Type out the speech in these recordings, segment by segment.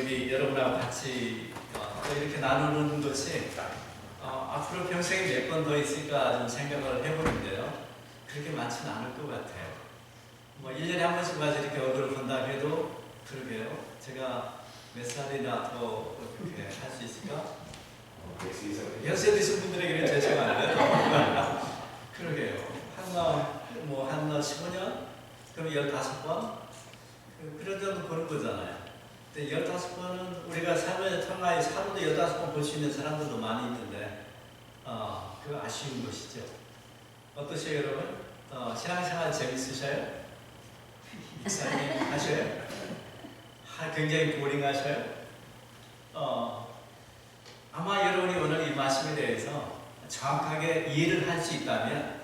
말씀이 여러분하고 같이 또 이렇게 나누는 것이 앞으로 평생에 몇 번 더 있을까 좀 생각을 해보는데요. 그렇게 많지는 않을 것 같아요. 뭐 1년에 한 번씩 와서 이렇게 얼굴을 본다 해도 그러게요. 제가 몇 살이나 더 이렇게 할 수 있을까? 연세 드신 분들에게는 죄송한데 그러게요. 한 15년? 그럼 15번? 그런 정도 보는 거잖아요. 근데 15번은 우리가 삶의 통화에 하루도 15번 볼 수 있는 사람들도 많이 있는데 그거 아쉬운 것이죠. 어떠세요 여러분? 신앙생활 재밌으셔요? 목사님 하셔요? 굉장히 보링 하셔요? 아마 여러분이 오늘 이 말씀에 대해서 정확하게 이해를 할 수 있다면,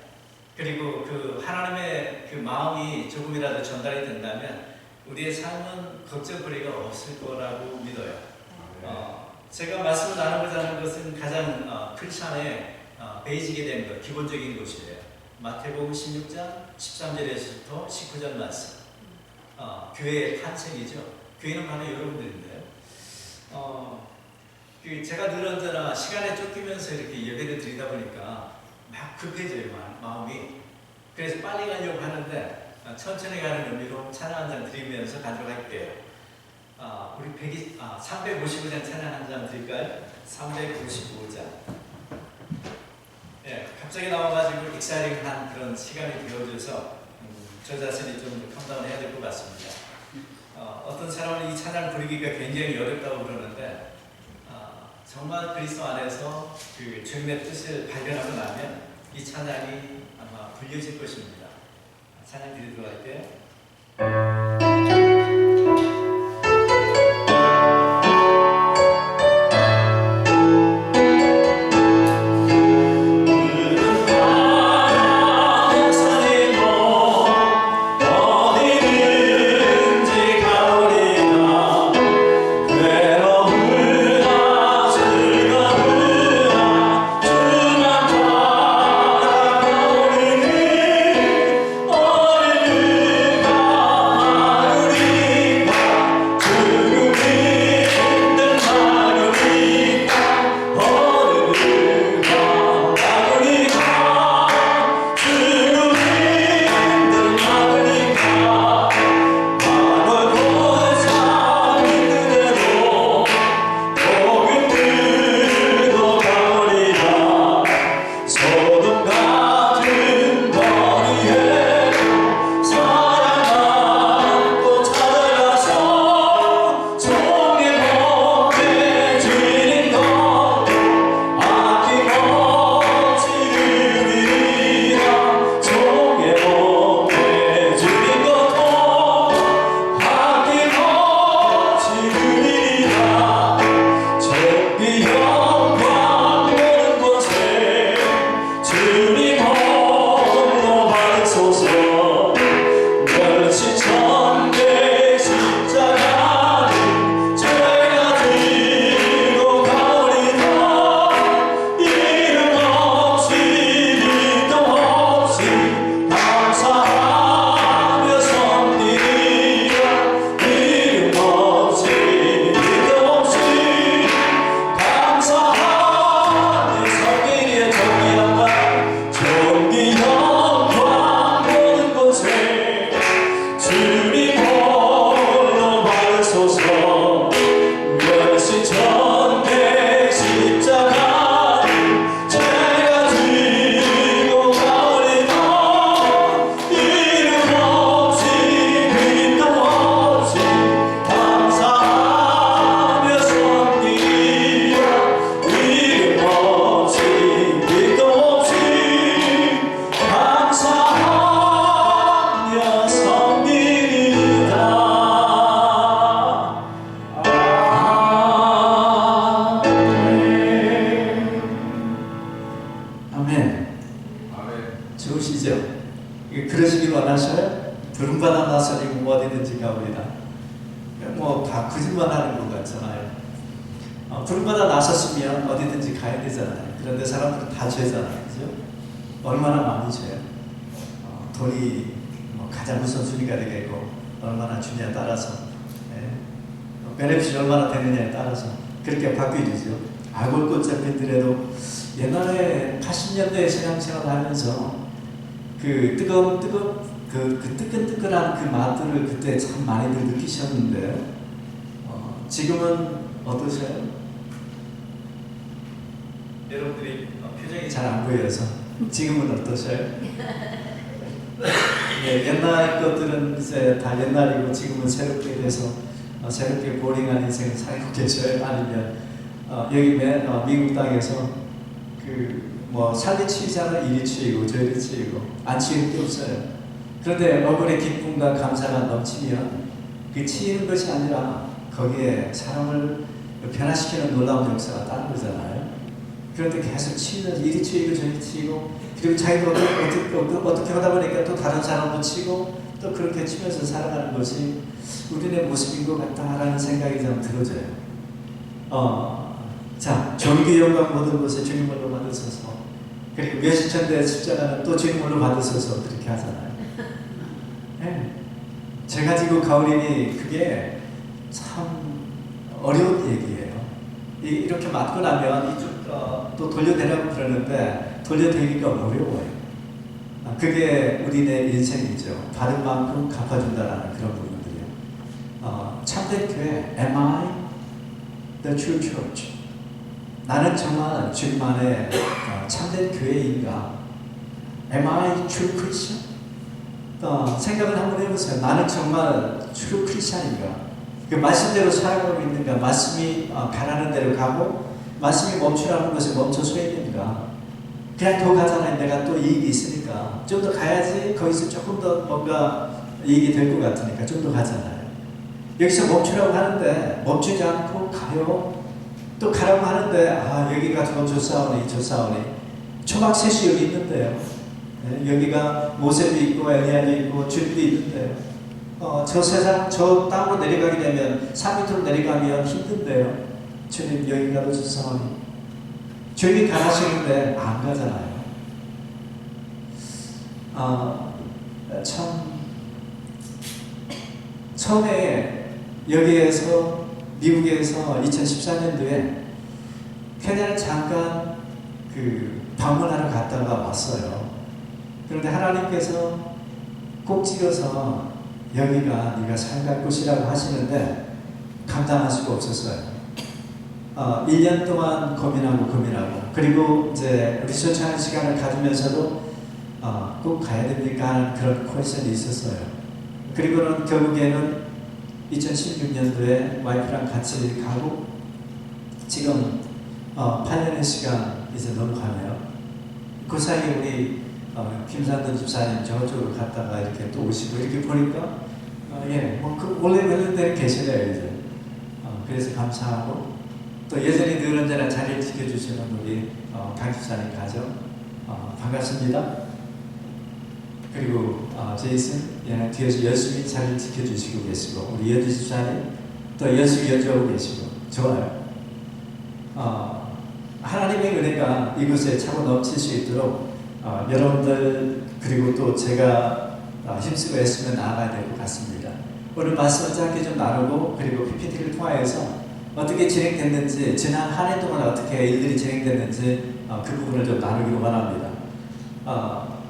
그리고 그 하나님의 그 마음이 조금이라도 전달이 된다면 우리의 삶은 걱정거리가 없을 거라고 믿어요. 제가 말씀을 나누고자 하는 것은 가장 크리스천의 베이직이 된 것, 기본적인 것이에요. 마태복음 16장 13절에서부터 19절 말씀. 교회의 탄생이죠. 교회는 바로 여러분들인데요. 제가 늘 언제나 시간에 쫓기면서 이렇게 예배를 드리다 보니까 막 급해져요, 마음이. 그래서 빨리 가려고 하는데 천천히 가는 의미로 찬양 한 장 드리면서 가져갈게요. 우리 355장 찬양 한 장 드릴까요? 355장. 예, 갑자기 나와가지고 익사이링한 그런 시간이 되어져서 저 자신이 좀 캄다운 해야 될 것 같습니다. 어떤 사람은 이 찬양을 부르기가 굉장히 어렵다고 그러는데 정말 그리스도 안에서 그 주님의 뜻을 발견하고 나면 이 찬양이 아마 불려질 것입니다. 찬양 드리도록 할게요. 부름받아 나섰으면 어디든지 가야 되잖아요. 그런데 사람들은 다 죄잖아요. 그죠? 얼마나 많이 죄요? 돈이 가장 우선순위가 되겠고 얼마나 주냐에 따라서 베네핏이 얼마나 되느냐에 따라서 그렇게 바뀌어지죠. 아골꽃 잡힌들에도 옛날에 80년대에 신앙생활 하면서 그 뜨끈뜨끈한 그 맛들을 그때 참 많이들 느끼셨는데 지금은 어떠세요? 여러분들이 표정이 잘 안 보여서 지금은 어떠세요? 예, 옛날 것들은 이제 다 옛날이고 지금은 새롭게 돼서 새롭게 보링한 인생을 살고 계셔요? 아니면 여기 미국 땅에서 뭐 살이 치이잖아. 이리 치이고 저리 치이고 안 치일 게 없어요. 그런데 얼굴에 기쁨과 감사가 넘치면 그 치이는 것이 아니라 거기에 사람을 변화시키는 놀라운 역사가 따른 거잖아요. 그런데 계속 치면서 이리 치이고 저리 치이고 그리고 자기도 어떻게 하다 보니까 또 다른 사람도 치고 또 그렇게 치면서 살아가는 것이 우리의 모습인 것 같다라는 생각이 좀 들어져요. 자, 존귀 영광 모든 것에 주님으로 받으소서. 그리고 몇십천대의 십자가는 또 주님으로 받으소서 그렇게 하잖아요. 네. 제가 지금 가오리니 그게 참 어려운 얘기예요. 이렇게 맞고 나면 이쪽 또 돌려대라고 그러는데 돌려대기가 어려워요. 그게 우리의 인생이죠. 받은 만큼 갚아준다라는 그런 부분들이요. 참된 교회, Am I the true church? 나는 정말 주님만의 참된 교회인가? Am I true Christian? 생각을 한번 해보세요. 나는 정말 true Christian인가? 그 말씀대로 살아가고 있는가? 말씀이 가라는 대로 가고 말씀이 멈추라는 것에 멈춰 서 있는가? 그냥 더 가잖아요. 내가 또 이익이 있으니까 좀 더 가야지. 거기서 조금 더 뭔가 이익이 될 것 같으니까 좀 더 가잖아요. 여기서 멈추라고 하는데 멈추지 않고 가요. 또 가라고 하는데 여기가 좋사오니 초막 셋이 여기 있는데요. 네, 여기가 모세도 있고 엘리야도 있고 주님도 있는데요. 저 세상 저 땅으로 내려가게 되면 산 밑으로 내려가면 힘든데요. 주님 여기가 좋사오니 주님이 가라시는데 안 가잖아요. 참 처음에 여기에서 미국에서 2014년도에 케냐를 잠깐 방문하러 갔다가 왔어요. 그런데 하나님께서 꼭 찍어서 여기가 네가 살갈 곳이라고 하시는데 감당할 수가 없었어요. 1년 동안 고민하고 그리고 이제 리서치하는 시간을 가지면서도 꼭 가야 됩니까 하는 그런 퀘스천이 있었어요. 그리고는 결국에는 2016년도에 와이프랑 같이 가고 지금 8년의 시간 이제 넘어가네요. 그 사이에 우리 김산돈 집사님 저쪽으로 갔다가 이렇게 또 오시고 이렇게 보니까 원래 그런 데는 계시네요 이제. 그래서 감사하고 또 여전히 늘 언제나 자리를 지켜주시는 우리 강 집사님 가정 반갑습니다. 그리고 제이슨 뒤에서 열심히 자리를 지켜주시고 계시고 우리 여주 집사님 또 열심히 연주하고 계시고 좋아요. 하나님의 은혜가 이곳에 차고 넘칠 수 있도록 여러분들 그리고 또 제가 힘쓰고 애쓰며 나아가야 될 것 같습니다. 오늘 말씀을 짧게 좀 나누고 그리고 PPT를 통하여서 어떻게 진행됐는지 지난 한 해 동안 어떻게 일들이 진행됐는지 그 부분을 좀 나누기로 원합니다.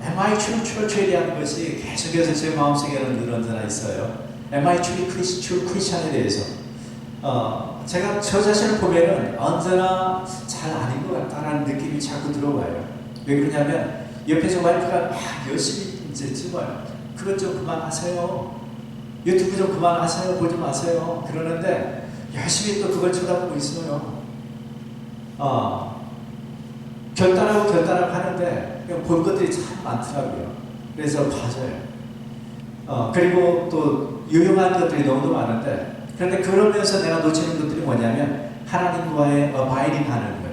Am I true church에 대한 것이 계속해서 제 마음속에는 늘 언제나 있어요. Am I true Christian에 대해서 제가 저 자신을 보면은 언제나 잘 아닌 것 같다라는 느낌이 자꾸 들어와요. 왜 그러냐면 옆에서 와이프가 막 열심히 이제 찍어요. 그것 좀 그만하세요. 유튜브 좀 그만하세요. 보지 마세요. 그러는데 열심히 또 그걸 쳐다보고 있어요. 결단하고 하는데 볼 것들이 참 많더라고요. 그래서 봐줘요. 그리고 또 유용한 것들이 너무 많은데 그런데 그러면서 내가 놓치는 것들이 뭐냐면 하나님과의 abiding 하는 것,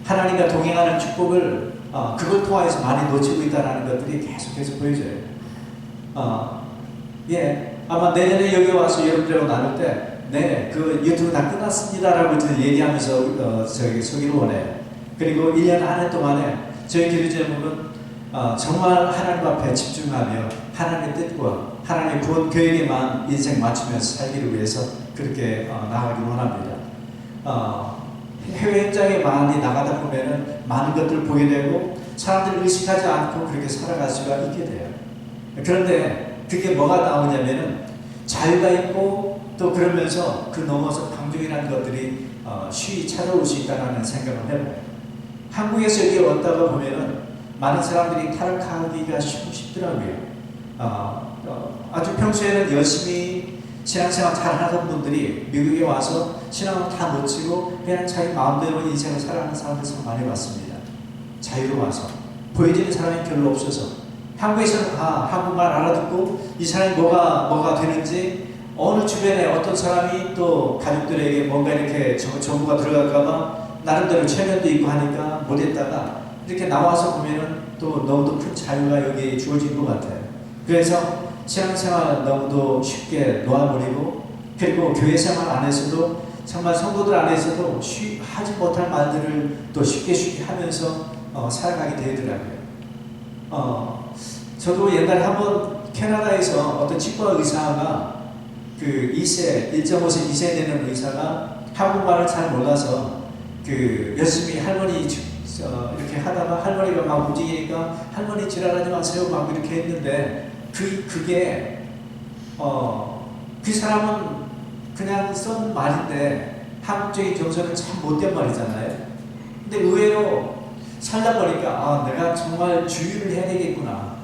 하나님과 동행하는 축복을 그걸 통해서 많이 놓치고 있다는 것들이 계속해서 보여져요. 아마 내년에 여기 와서 여러분들하고 나눌 때 그 유튜브 다 끝났습니다라고 얘기하면서 소개를 원해요. 그리고 1년 한 해 동안에 저희 기도 제목은 정말 하나님 앞에 집중하며 하나님의 뜻과 하나님의 구원 계획에만 인생 맞추면서 살기를 위해서 그렇게 나아가기 원합니다. 해외 현장에 많이 나가다 보면은 많은 것들을 보게 되고 사람들을 의식하지 않고 그렇게 살아갈 수가 있게 돼요. 그런데 그게 뭐가 나오냐면은 자유가 있고 또 그러면서 그 넘어서 방종이라는 것들이 쉬이 찾아올 수 있다는 생각을 해봐요. 한국에서 여기 왔다가 보면은 많은 사람들이 타락하기가 쉽더라고요. 아주 평소에는 열심히 신앙생활 잘하던 분들이 미국에 와서 신앙을 다 놓치고 그냥 자기 마음대로 인생을 살아가는 사람들 참 많이 봤습니다. 자유로 와서 보여지는 사람이 별로 없어서 한국에서는 한국말 알아듣고 이 사람이 뭐가 되는지 어느 주변에 어떤 사람이 또 가족들에게 뭔가 이렇게 정보가 들어갈까봐 나름대로 체면도 있고 하니까 못했다가 이렇게 나와서 보면은 또 너무도 큰 자유가 여기에 주어진 것 같아요. 그래서 신앙생활 너무도 쉽게 놓아버리고 그리고 교회생활 안에서도 정말 성도들 안에서도 하지 못할 말들을 또 쉽게 하면서 살아가게 되더라고요. 저도 옛날에 한번 캐나다에서 어떤 치과 의사가 그 1.5세, 2세 되는 의사가 한국말을 잘 몰라서 열심히 할머니 이렇게 하다가 할머니가 막 움직이니까 할머니 지랄하지 마세요 막 이렇게 했는데 그게 그 사람은 그냥 쓴 말인데 한국적인 정서는 참 못된 말이잖아요. 근데 의외로 살다 보니까 내가 정말 주의를 해야 되겠구나.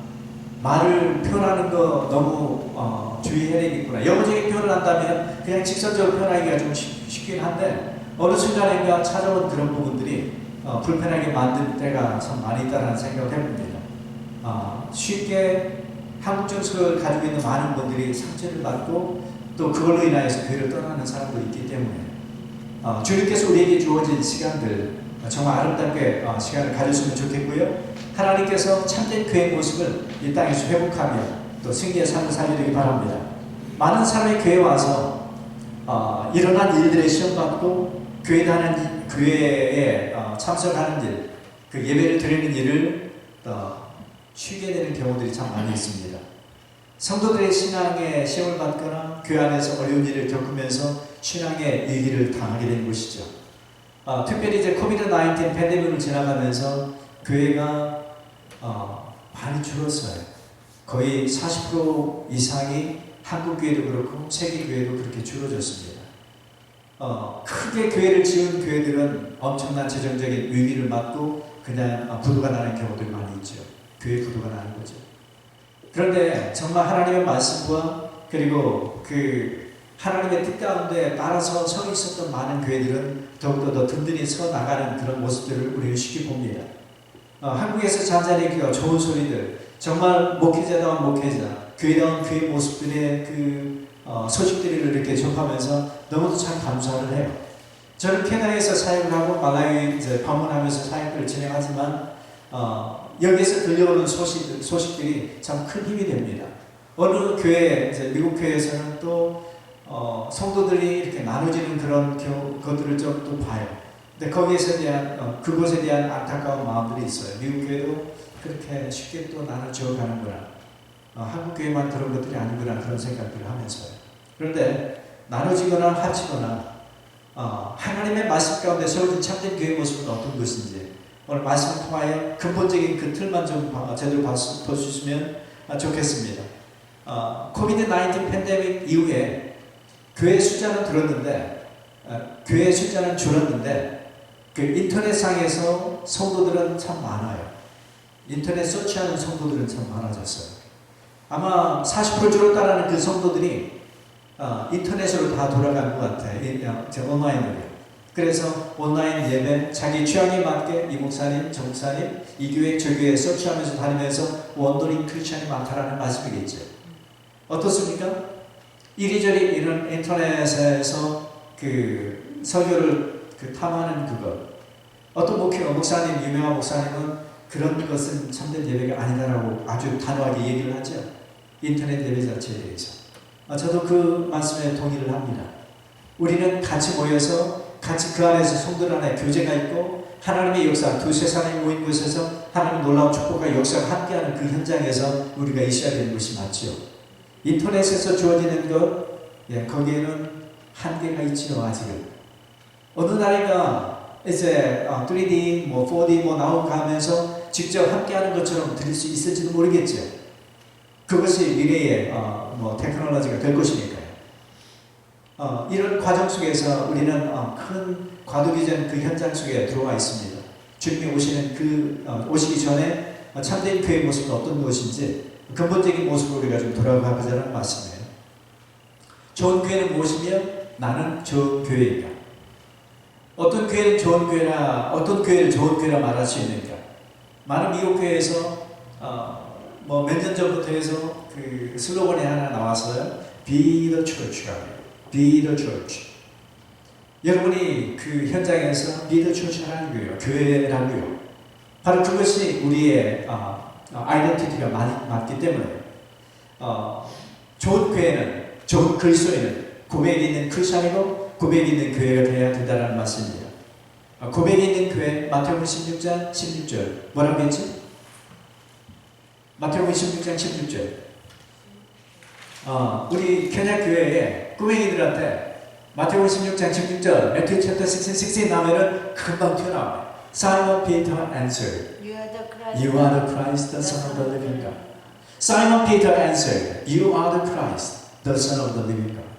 말을 표현하는 거 너무 주의해야 되겠구나. 영어적인 표현을 한다면 그냥 직선적으로 표현하기가 좀 쉽긴 한데 어느 순간인가 찾아온 그런 부분들이 불편하게 만들 때가 참 많이 있다는 생각을 해봅니다. 쉽게 한국 정서를 가지고 있는 많은 분들이 상처를 받고 또 그걸로 인하여서 교회를 떠나는 사람도 있기 때문에 주님께서 우리에게 주어진 시간들 정말 아름답게 시간을 가졌으면 좋겠고요. 하나님께서 참된 교회의 모습을 이 땅에서 회복하며 또 승리의 삶을 살리기 바랍니다. 많은 사람이 교회에 와서 일어난 일들의 시험받고 교회에 참석하는 일, 그 예배를 드리는 일을 쉬게 되는 경우들이 참 많이 있습니다. 성도들의 신앙에 시험을 받거나 교회 안에서 어려운 일을 겪으면서 신앙의 위기를 당하게 되는 것이죠. 특별히 이제 코비드-19 팬데믹을 지나가면서 교회가 많이 줄었어요. 거의 40% 이상이 한국 교회도 그렇고 세계 교회도 그렇게 줄어졌습니다. 크게 교회를 지은 교회들은 엄청난 재정적인 위기를 맞고 그냥 부도가 나는 경우들이 많이 있죠. 교회 부도가 나는 거죠. 그런데 정말 하나님의 말씀과 그리고 하나님의 뜻 가운데 따라서 서 있었던 많은 교회들은 더욱더 더 든든히 서 나가는 그런 모습들을 우리는 쉽게 봅니다. 한국에서 잔잔히 좋은 소리들, 정말 목회자다운 목회자, 교회다운 교회 모습들의 소식들을 이렇게 접하면서 너무도 참 감사를 해요. 저는 캐나다에서 사역을 하고 말라위 방문하면서 사역을 진행하지만 여기에서 들려오는 소식들이 참 큰 힘이 됩니다. 어느 교회, 미국 교회에서는 또 성도들이 이렇게 나눠지는 그런 것들을 좀 또 봐요. 근데 거기에서 대한 그것에 대한 안타까운 마음들이 있어요. 미국 교회도 그렇게 쉽게 또 나눠져 가는구나. 한국 교회만 그런 것들이 아니구나 그런 생각들을 하면서요. 그런데 나눠지거나 합치거나 하나님의 말씀 가운데 세워진 참된 교회 모습은 어떤 것인지 오늘 말씀을 통하여 근본적인 그 틀만 좀 제대로 보시면 좋겠습니다. 코비드-19 팬데믹 이후에 교회 숫자는 줄었는데 교회 숫자는 줄었는데 인터넷상에서 성도들은 참 많아요. 인터넷 서치하는 성도들은 참 많아졌어요. 아마 40% 줄었다라는 그 성도들이 인터넷으로 다 돌아간 것 같아요. 온라인으로요. 그래서 온라인 예배, 자기 취향에 맞게 이 목사님, 저 목사님, 이 교회, 저 교회 서치하면서 다니면서 원더링 크리스천이 많다라는 말씀이겠죠. 어떻습니까? 이리저리 이런 인터넷에서 설교를 탐하는 그것. 어떤 목사님, 유명한 목사님은 그런 것은 참된 예배가 아니다라고 아주 단호하게 얘기를 하죠. 인터넷 예배 자체에 대해서. 저도 그 말씀에 동의를 합니다. 우리는 같이 모여서 같이 그 안에서 성도들 안에 교제가 있고 하나님의 역사, 두 세상이 모인 곳에서 하나님의 놀라운 축복과 역사가 함께하는 그 현장에서 우리가 있어야 되는 것이 맞죠. 인터넷에서 주어지는 것, 거기에는 한계가 있죠. 아직은 어느 나라가 이제 3D, 4D 나오면서 직접 함께하는 것처럼 드릴 수 있을지도 모르겠죠. 그것이 미래의 테크놀로지가 될 것이니까요. 이런 과정 속에서 우리는 큰 과도기전 그 현장 속에 들어와 있습니다. 주님이 오시기 전에 참된 교회의 모습은 어떤 무엇인지 근본적인 모습으로 우리가 좀 돌아가 보자는 말씀이에요. 좋은 교회는 무엇이며 나는 좋은 교회인가? 어떤 교회는 좋은 교회나 어떤 교회를 좋은 교회라 말할 수 있는가? 많은 미국 교회에서 몇 년 전부터 해서 그 슬로건이 하나 나왔어요. Be the church가 Be the church. 여러분이 그 현장에서 Be the church 하라는 거예요. 교회라고요. 바로 그것이 우리의 아이덴티티가 맞기 때문에 좋은 교회는 좋은 그리스도인은 고백이 있는 크리스천이고 고백이 있는 교회가 되어야 된다는 말씀입니다. 고백이 있는 교회 마태복음 16장 16절 뭐라고 했지? 마태복음 16장 16절 우리 kenya교회에 꼬맹이들한테 마태복음 16장 16절 Matthew chapter 16 나오면은 금방 튀어나와요. Simon Peter answered, You are the Christ, the Son of the living God. Simon Peter answered, You are the Christ, the Son of the living God.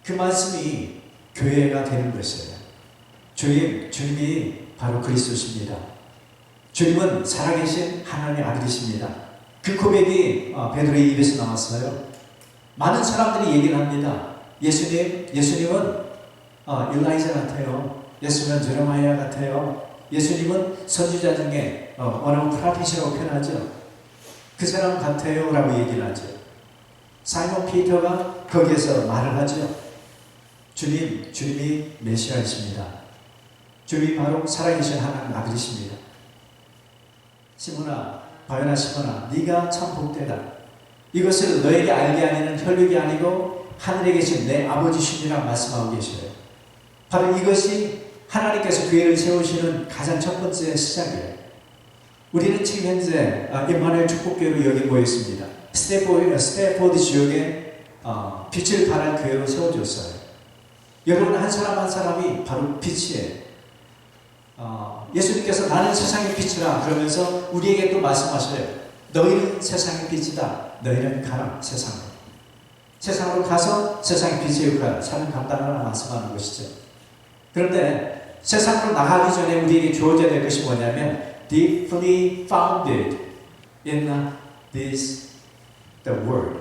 그 말씀이 교회가 되는 것이에요. 주님이 바로 그리스도십니다. 주님은 살아계신 하나님의 아들이십니다. 그 고백이 베드로의 입에서 나왔어요. 많은 사람들이 얘기를 합니다. 예수님은 일라이자 같아요. 예수님은 제레마야 같아요. 예수님은 선지자 중에 어느 프라핏이라고 표현하죠. 그 사람 같아요 라고 얘기를 하죠. 사이먼 피터가 거기에서 말을 하죠. 주님이 메시아이십니다. 주님이 바로 살아계신 하나님 아들이십니다. 시몬아, 바요나 시몬아, 네가 참 복되다. 이것을 너에게 알게 하는 혈육이 아니고 하늘에 계신 내 아버지시니라 말씀하고 계셔요. 바로 이것이 하나님께서 교회를 세우시는 가장 첫 번째 시작이에요. 우리는 지금 현재 임마누엘 축복교회로 여기 모였습니다. 스태포드 지역에 빛을 발할 교회로 세워졌어요. 여러분 한 사람 한 사람이 바로 빛이에요. 예수님께서 나는 세상의 빛이라 그러면서 우리에게 또 말씀하셔요. 너희는 세상의 빛이다. 너희는 가라 세상으로. 세상으로 가서 세상의 빛의 역할을 사는 감당하라 말씀하는 것이죠. 그런데 세상으로 나가기 전에 우리에게 주어져야 될 것이 뭐냐면 deeply founded in the word,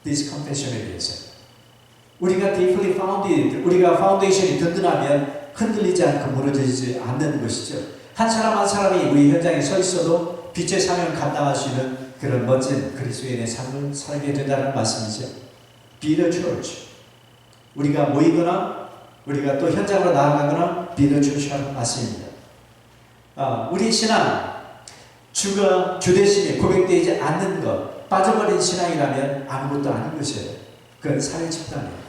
this confession에 대해서 우리가 deeply founded, 우리가 파운데이션이 든든하면 흔들리지 않고 무너지지 않는 것이죠. 한 사람 한 사람이 우리 현장에 서 있어도 빛의 사명을 감당할 수 있는 그런 멋진 그리스도인의 삶을 살게 된다는 말씀이죠. Be the church. 우리가 모이거나 우리가 또 현장으로 나아가거나 Be the church라는 말씀입니다. 우리 신앙, 주가 주 대신에 고백되지 않는 것, 빠져버린 신앙이라면 아무것도 아닌 것이에요. 그건 사회 집단이에요.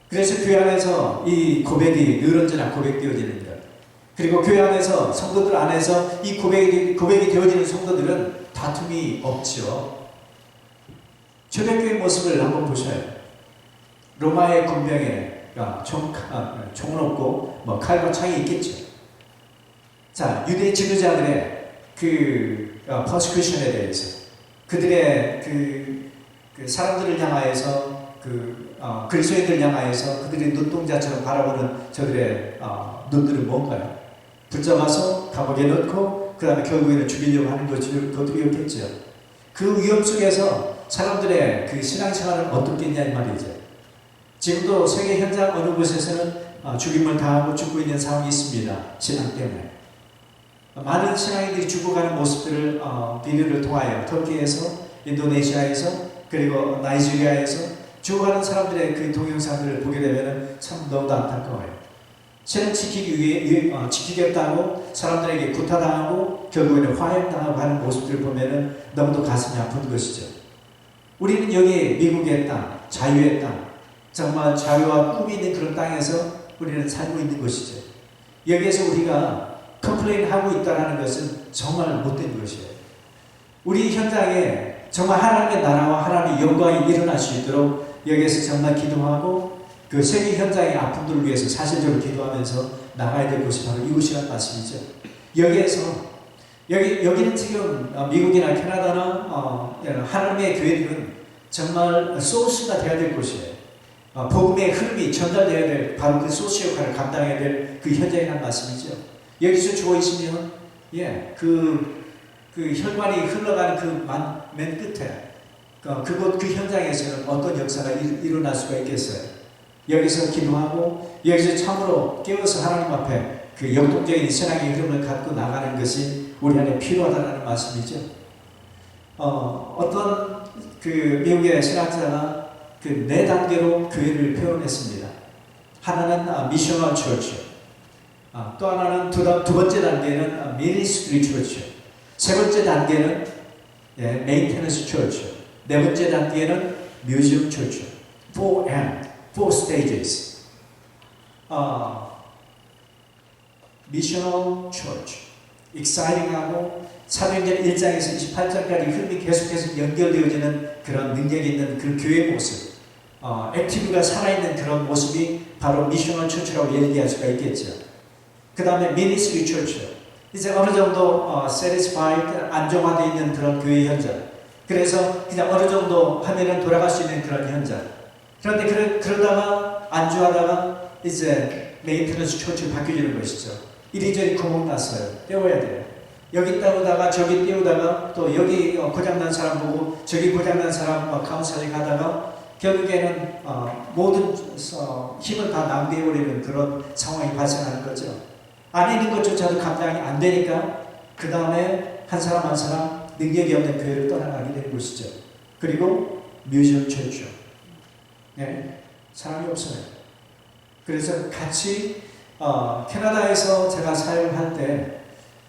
그래서 교회 안에서 이 고백이 늘 언제나 고백되어지는 것, 그리고 교회 안에서 성도들 안에서 이 고백이 되어지는 성도들은 다툼이 없죠. 초대교회 모습을 한번 보셔요. 로마의 군병에 총은 없고 칼과 창이 있겠죠. 자, 유대 지도자들의 그 퍼시큐션에 대해서 그들의 그 사람들을 향하여서 그리스도인들 향하여서 그들의 눈동자처럼 바라보는 저들의 눈들은 뭔가요? 붙잡아서 감옥에 넣고 그 다음에 결국에는 죽이려고 하는 것들이었겠죠. 그 위험 속에서 사람들의 그 신앙생활은 어떻겠냐 이 말이죠. 지금도 세계 현장 어느 곳에서는 죽임을 당하고 죽고 있는 상황이 있습니다. 신앙 때문에. 많은 신앙인들이 죽어가는 모습들을 비디오를 통하여 터키에서, 인도네시아에서, 그리고 나이지리아에서 죽어가는 사람들의 그 동영상들을 보게 되면 참 너무도 안타까워요. 신을 지키겠다고 사람들에게 구타당하고 결국에는 화형당하고 하는 모습들을 보면 너무도 가슴이 아픈 것이죠. 우리는 여기 미국의 땅, 자유의 땅, 정말 자유와 꿈이 있는 그런 땅에서 우리는 살고 있는 것이죠. 여기에서 우리가 컴플레인하고 있다는 것은 정말 못된 것이에요. 우리 현장에 정말 하나님의 나라와 하나님의 영광이 일어날 수 있도록 여기에서 정말 기도하고 그 세계 현장의 아픔들을 위해서 사실적으로 기도하면서 나가야 될 것이 바로 이것이란 말씀이죠. 여기는 지금 미국이나 캐나다나 하나님의 교회들은 정말 소스가 되어야 될 것이에요. 복음의 흐름이 전달되어야 될 바로 그 소스 역할을 감당해야 될 그 현장이란 말씀이죠. 여기서 죽어 있으면 그 혈관이 흘러가는 그 맨 끝에 그 현장에서는 어떤 역사가 일어날 수가 있겠어요. 여기서 기도하고 여기서 참으로 깨어서 하나님 앞에 그 역동적인 신앙의 흐름을 갖고 나가는 것이 우리 안에 필요하다는 말씀이죠. 어떤 그 미국의 신학자가 그 4단계로 교회를 표현했습니다. 하나는 미셔널 처치, 또 하나는 두 번째 단계는 미니스트리 처치, 세 번째 단계는 메인테너스 처치, 네 번째 단계는 뮤지엄 처치. 4 stages. 미셔널 처치, exciting하고 사도행전 1장에서 28장까지 흐름이 계속해서 연결되어지는 그런 능력이 있는 그 교회 모습, 액티브가 살아있는 그런 모습이 바로 미셔널 처치라고 얘기할 수가 있겠죠. 그 다음에 미니스트리 처치, 이제 어느 정도 satisfied, 안정화되어 있는 그런 교회 현장, 그래서 그냥 어느 정도 하면은 돌아갈 수 있는 그런 현장. 그런데 그러다가 안주하다가 이제 메인테너스 처치로 바뀌어지는 것이죠. 이리저리 구멍 났어요. 떼워야 돼요. 여기 떼우다가 저기 떼우다가 또 여기 고장난 사람 보고 저기 고장난 사람 카운셀링 하다가 결국에는 모든 힘을 다 낭비해버리는 그런 상황이 발생하는 거죠. 안에 있는 것조차도 감당이 안 되니까 그 다음에 한 사람 한 사람 능력이 없는 교회를 떠나가게 되는 것이죠. 그리고 뮤지엄 처치죠. 사람이 없어요. 그래서 같이 캐나다에서 제가 사역할 때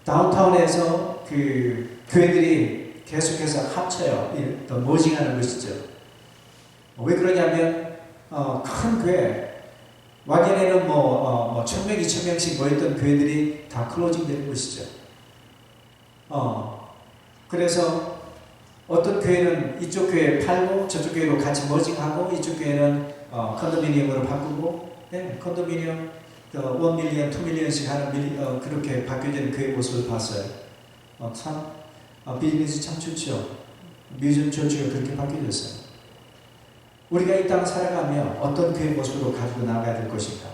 다운타운에서 그 교회들이 계속해서 합쳐요. 또 머징하는 것이죠. 왜 그러냐면 큰 교회 와기에는 1,000명, 2,000명씩 모였던 교회들이 다 클로징 되는 것이죠. 그래서 어떤 교회는 이쪽 교회 팔고 저쪽 교회로 같이 머징하고 이쪽 교회는 컨도미니엄으로 바꾸고 컨도미니엄 1밀리언, 2밀리언씩 하는 그렇게 바뀌어지는 교회 모습을 봤어요. 참 비즈니스 참 좋죠. 뮤지엄 처치가 그렇게 바뀌어졌어요. 우리가 이 땅 살아가며 어떤 교회 모습으로 가지고 나가야 될 것인가?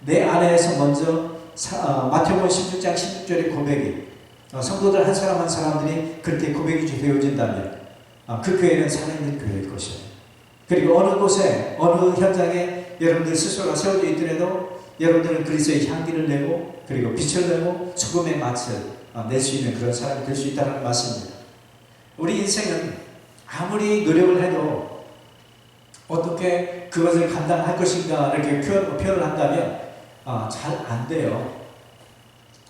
내 안에서 먼저 마태복음 16장 16절의 고백이 성도들 한 사람 한 사람들이 그렇게 고백이 되어진다면 그 교회는 살아있는 교회일 것이에요. 그리고 어느 곳에 어느 현장에 여러분들 스스로가 세워져 있더라도 여러분들은 그리스도의 향기를 내고 그리고 빛을 내고 소금의 맛을 낼 수 있는 그런 사람이 될 수 있다는 말씀입니다. 우리 인생은 아무리 노력을 해도 어떻게 그것을 감당할 것인가 이렇게 표현을 한다면 잘 안 돼요.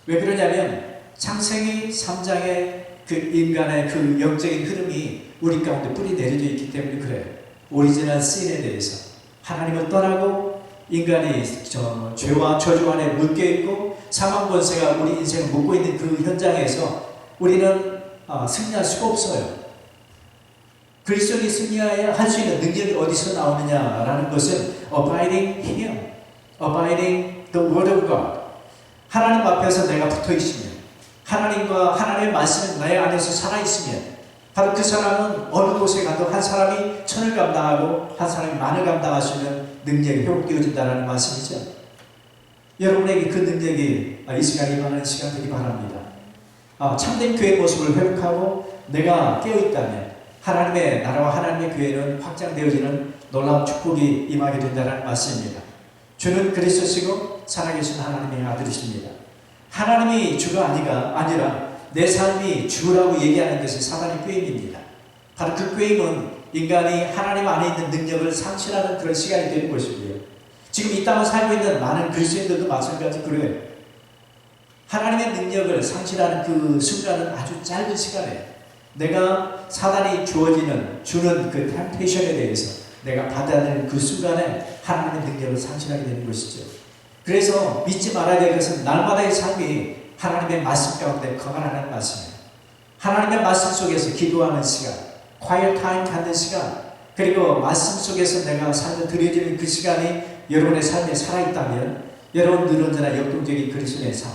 왜 그러냐면 창세기 3장의 그 인간의 그 영적인 흐름이 우리 가운데 뿌리 내려져 있기 때문에 그래요. 오리지널 신에 대해서 하나님을 떠나고 인간이 죄와 저주 안에 묶여 있고 사망 권세가 우리 인생을 묶고 있는 그 현장에서 우리는 승리할 수가 없어요. 그리스도인이 승리해야 할 수 있는 능력이 어디서 나오느냐라는 것은 abiding Him, abiding the Word of God. 하나님 앞에서 내가 붙어 있으면, 하나님과 하나님의 말씀이 내 안에서 살아 있으면, 바로 그 사람은 어느 곳에 가도 한 사람이 천을 감당하고 한 사람이 만을 감당할 수 있는 능력이 회복되어진다는 말씀이죠. 여러분에게 그 능력이 이 시간에 임하는 시간 되기 바랍니다. 참된 교회의 모습을 회복하고 내가 깨어있다면 하나님의 나라와 하나님의 교회는 확장되어지는 놀라운 축복이 임하게 된다는 말씀입니다. 주는 그리스도시고 살아계신 하나님의 아들이십니다. 하나님이 주가 아니라 내 삶이 주라고 얘기하는 것이 사단의 꾀임입니다. 바로 그 꾀임은 인간이 하나님 안에 있는 능력을 상실하는 그런 시간이 되는 것이고요. 지금 이 땅을 살고 있는 많은 그리스도인들도 마찬가지 그래요. 하나님의 능력을 상실하는 그 순간은 아주 짧은 시간에 내가 사단이 주는 그 템테이션에 대해서 내가 받아들이는 그 순간에 하나님의 능력을 상실하게 되는 것이죠. 그래서 믿지 말아야 될 것은 날마다의 삶이 하나님의 말씀 가운데 거만하는 말씀이에요. 하나님의 말씀 속에서 기도하는 시간, quiet time 갖는 시간, 그리고 말씀 속에서 내가 삶을 드려지는 그 시간이 여러분의 삶에 살아있다면 여러분들은 언제나 역동적인 그리스도의 삶,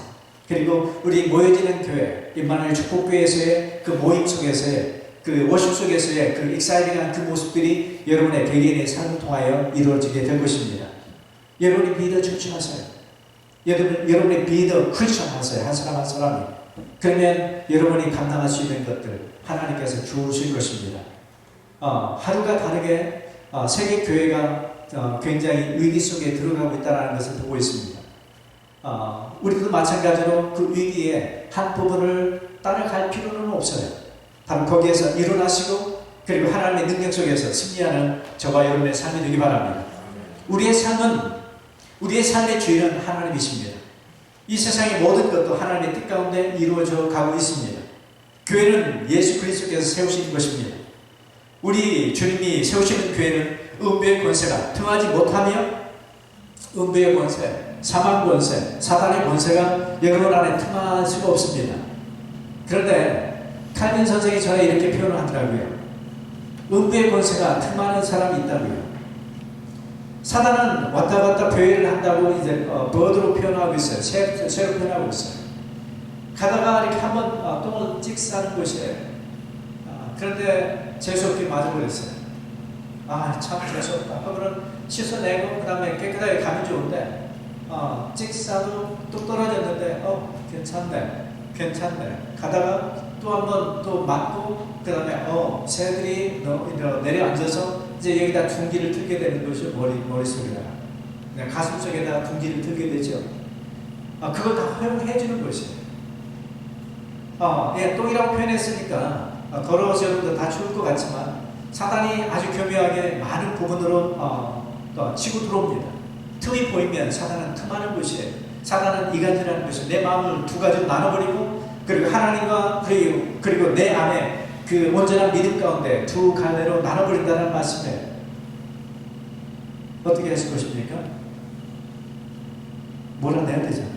그리고 우리 모여지는 교회, 임마누엘 축복교회에서의 그 모임 속에서의 그 워십 속에서의 그 익사이팅한 그 모습들이 여러분의 개개인의 삶을 통하여 이루어지게 될 것입니다. 여러분이 믿어 주춤하세요. 여러분이 믿어 크리스천 하세요. 한 사람 한 사람이. 그러면 여러분이 감당할 수 있는 것들 하나님께서 주실 것입니다. 하루가 다르게 세계 교회가 굉장히 위기 속에 들어가고 있다는 것을 보고 있습니다. 우리도 마찬가지로 그 위기의 한 부분을 따라갈 필요는 없어요. 다만 거기에서 일어나시고 그리고 하나님의 능력 속에서 승리하는 저와 여러분의 삶이 되기 바랍니다. 우리의 삶의 주인은 하나님이십니다. 이 세상의 모든 것도 하나님의 뜻 가운데 이루어져 가고 있습니다. 교회는 예수 그리스도께서 세우신 것입니다. 우리 주님이 세우시는 교회는 음부의 권세가 등하지 못하며 음부의 권세, 사망 권세, 사단의 권세가 여러분 안에 등할 수가 없습니다. 그런데 칼빈 선생이 전에 이렇게 표현을 하더라고요. 음부의 권세가 틈하는 사람이 있다고요. 사단은 왔다 갔다 교회를 한다고 이제 버드로 표현하고 있어요. 새로 표현하고 있어요. 가다가 이렇게 한번 똥을 찍 싸는 곳이에요. 그런데 재수없게 맞아버렸어요. 참 재수없다. 그러면 씻어내고 그 다음에 깨끗하게 가면 좋은데 찍 싸도 뚝 떨어졌는데 괜찮네. 가다가 또 한번 또 맞고 그 다음에 새들이 내려앉아서 이제 여기다 둥기를 틀게 되는 것이 머릿속에다가 가슴 속에다가 둥기를 틀게 되죠. 그걸 다 허용해 주는 것이에요. 똥이라고 표현했으니까 더러워서 여러분들 다 죽을 것 같지만 사단이 아주 교묘하게 많은 부분으로 치고 들어옵니다. 틈이 보이면 사단은 틈하는 것이에요. 사단은 이간질하는 것이에요. 내 마음을 두 가지로 나눠버리고 그리고 하나님과 그리고 내 안에 그 온전한 믿음 가운데 두 갈래로 나눠버린다는 말씀이에요. 어떻게 했을 것입니까? 몰아내야 되잖아요.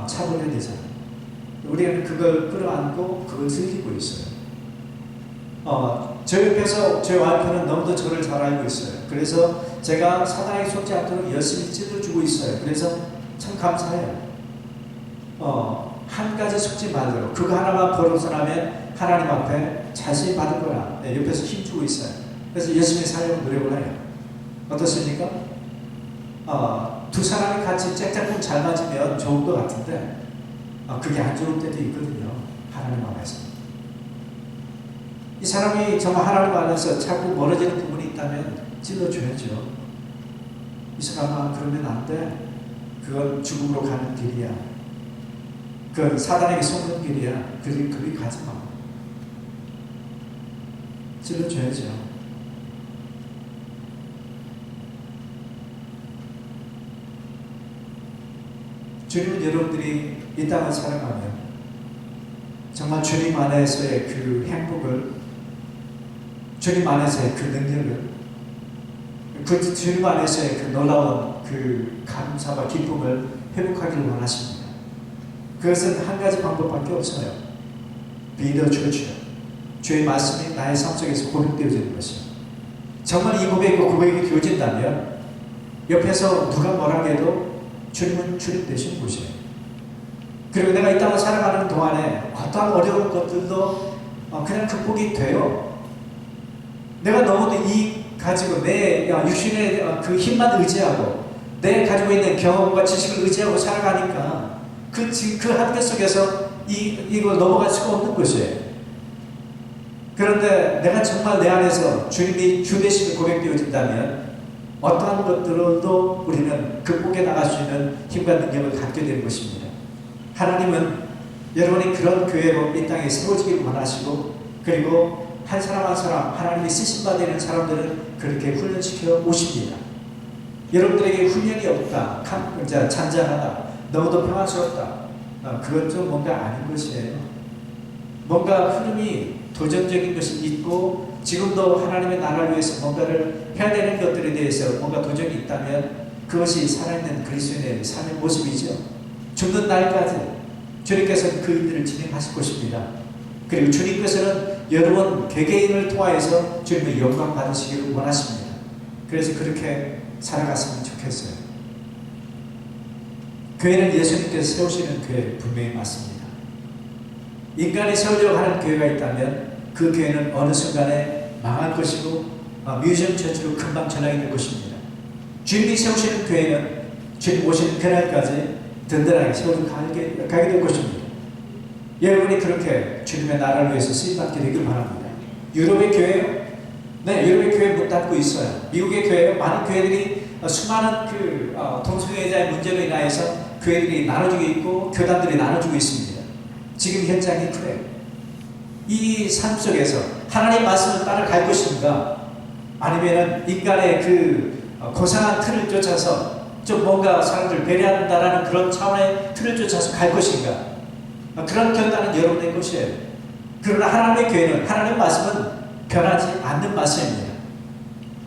차버려야 되잖아요. 우리는 그걸 끌어안고 그걸 즐기고 있어요. 저 옆에서 제 와이프는 너무도 저를 잘 알고 있어요. 그래서 제가 사단에 속지 않도록 열심히 찔러주고 있어요. 그래서 참 감사해요. 한 가지 속지 말도록 그거 하나만 벗어나면 하나님 앞에 자신이 받을 거야. 옆에서 힘주고 있어요. 그래서 열심히 살려고 노력을 해요. 어떻습니까? 두 사람이 같이 짝짝꿍 잘 맞으면 좋은 것 같은데 그게 안 좋을 때도 있거든요. 하나님 안에서. 이 사람이 정말 하나님 안에서 자꾸 멀어지는 부분이 있다면 찔러줘야죠. 이 사람아 그러면 안 돼. 그건 죽음으로 가는 길이야. 그건 사단에게 속는 길이야. 그리 가지 마. 찔러줘야죠. 주님은 여러분들이 이 땅을 살아가면 정말 주님 안에서의 그 행복을, 주님 안에서의 그 능력을, 그 주님 안에서의 그 놀라운 그 감사와 기쁨을 회복하기를 원하십니다. 그것은 한 가지 방법밖에 없어요. 믿어 주십시오. 주의 말씀이 나의 삶 속에서 고백되어지는 것이요. 정말 이 고백이 되어진다면 옆에서 누가 뭐라 해도 주님은 주님 되시는 곳이에요. 그리고 내가 이 땅을 살아가는 동안에 어떠한 어려운 것들도 그냥 극복이 돼요. 내가 너무도 가지고 내 육신의 그 힘만 의지하고 내 가지고 있는 경험과 지식을 의지하고 살아가니까 그 한계 속에서 이걸 넘어갈 수가 없는 것이에요. 그런데 내가 정말 내 안에서 주님이 주 되심을 고백되어진다면 어떠한 것들도 우리는 극복해 나갈 수 있는 힘과 능력을 갖게 되는 것입니다. 하나님은 여러분이 그런 교회로 이 땅에 세워지길 원하시고 그리고 한 사람 한 사람 하나님이 쓰심받아 되는 사람들은 그렇게 훈련시켜 오십니다. 여러분들에게 훈련이 없다, 잔잔하다, 너무도 평안스럽다, 그건 좀 뭔가 아닌 것이에요. 뭔가 흐름이 도전적인 것이 있고 지금도 하나님의 나라를 위해서 뭔가를 해야 되는 것들에 대해서 뭔가 도전이 있다면 그것이 살아있는 그리스도인의 삶의 모습이죠. 죽는 날까지 주님께서는 그 일들을 진행하실 것입니다. 그리고 주님께서는 여러분 개개인을 통하여서 주님의 영광 받으시기를 원하십니다. 그래서 그렇게 살아갔으면 좋겠어요. 교회는 예수님께서 세우시는 교회 분명히 맞습니다. 인간이 세우려고 하는 교회가 있다면 그 교회는 어느 순간에 망할 것이고 뮤지엄 처치로 금방 전락이 될 것입니다. 주님이 세우시는 교회는 주님 오시는 그날까지 든든하게 세우고 가게 될 것입니다. 여러분이 그렇게 주님의 나라를 위해서 쓰임받게 되길 바랍니다. 유럽의 교회요? 네, 유럽의 교회 문 닫고 있어요. 미국의 교회요? 많은 교회들이 수많은 동성애자의 문제로 인하여서 교회들이 나눠지고 있고 교단들이 나눠지고 있습니다. 지금 현장이 그래요. 이 삶 속에서 하나님의 말씀을 따라갈 것인가, 아니면 인간의 그 고상한 틀을 쫓아서 좀 뭔가 사람들을 배려한다라는 그런 차원의 틀을 쫓아서 갈 것인가, 그런 결단은 여러분의 것이에요. 그러나 하나님의 교회는, 하나님의 말씀은 변하지 않는 말씀입니다.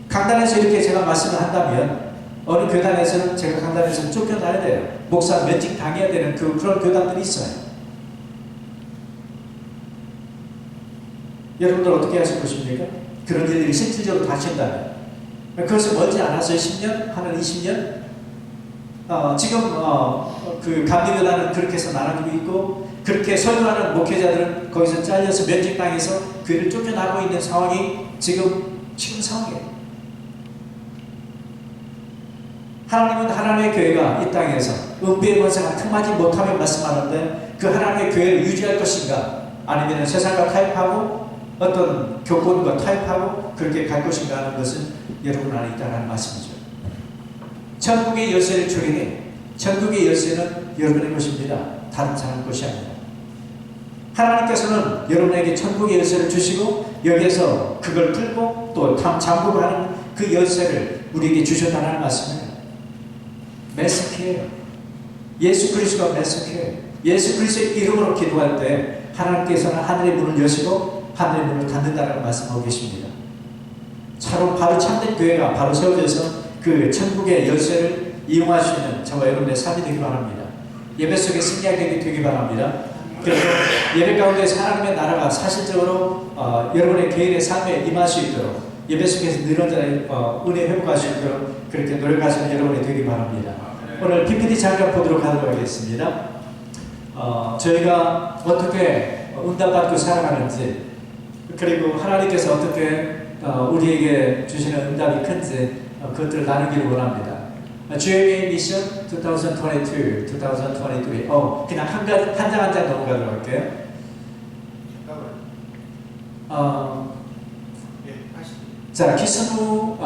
강단에서 이렇게 제가 말씀을 한다면 어느 교단에서는 제가 강단에서 쫓겨나야 돼요. 목사 면직 당해야 되는 그런 교단들이 있어요. 여러분들 어떻게 하실 것입니까? 그런 일들이 실질적으로 닥친다면 그것을 멀지 않아서 10년, 하는 20년, 지금 그 감리교단은 그렇게 해서 나눠지고 있고, 그렇게 설교하는 목회자들은 거기서 잘려서 면직당해서 교회를 쫓겨나고 있는 상황이 지금 상황이에요. 하나님은 하나님의 교회가 이 땅에서 은비의 권세가 틈하지 못하며 말씀하는데 그 하나님의 교회를 유지할 것인가, 아니면 세상과 타협하고 어떤 교권과 타협하고 그렇게 갈 것인가 하는 것은 여러분 안에 있다는 말씀이죠. 천국의 열쇠를 주리니 천국의 열쇠는 여러분의 것입니다. 다른 사람 것이 아닙니다. 하나님께서는 여러분에게 천국의 열쇠를 주시고 여기에서 그걸 풀고 또 잠그고 하는 그 열쇠를 우리에게 주셨다는 말씀이에요. 메스키예요. 예수 그리스도가 메스키예요. 예수 그리스도의 이름으로 기도할 때 하나님께서는 하늘의 문을 여시고 하늘의 문을 닫는다는 말씀하고 계십니다. 바로 참된 교회가 바로 세워져서 그 천국의 열쇠를 이용할 수 있는 저와 여러분의 삶이 되기 바랍니다. 예배 속에 승리하게 되기 바랍니다. 그래서 예배 가운데서 하나님의 나라가 사실적으로 여러분의 개인의 삶에 임할 수 있도록, 예배 속에서 늘어나는 은혜 회복할 수 있도록 그렇게 노력하시는 여러분이 되기 바랍니다. 오늘 PPT 잠깐 보도록 하겠습니다. 저희가 어떻게 응답받고 살아가는지, 그리고 하나님께서 어떻게 우리에게 주시는 응답이 큰지 그것들을 나누기를 원합니다. GMA 미션 2022, 2023. 그냥 한 장 한 장 넘어가도록 할게요. 자, 키스무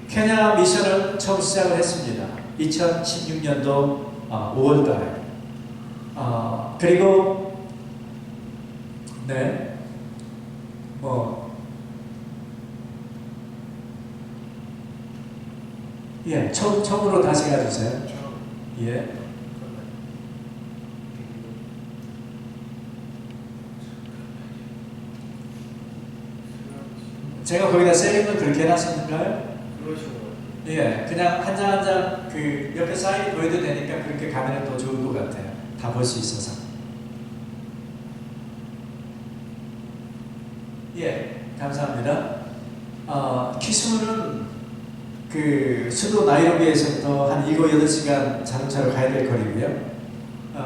케냐 미션을 처음 시작을 했습니다. 2016년도 5월달에. 그리고 네, 처음으로 다시 가주세요. 예. 제가 거기다 세링을 그렇게 해놨었는가요? 예, 그냥 한 장 한 장 그 옆에 사인이 보여도 되니까 그렇게 가면 더 좋을 것 같아요. 다 볼 수 있어서. 예, 감사합니다. 키스무는 그 수도 나이로비에서부터 한 7, 8시간 자동차로 가야 될 거리고요.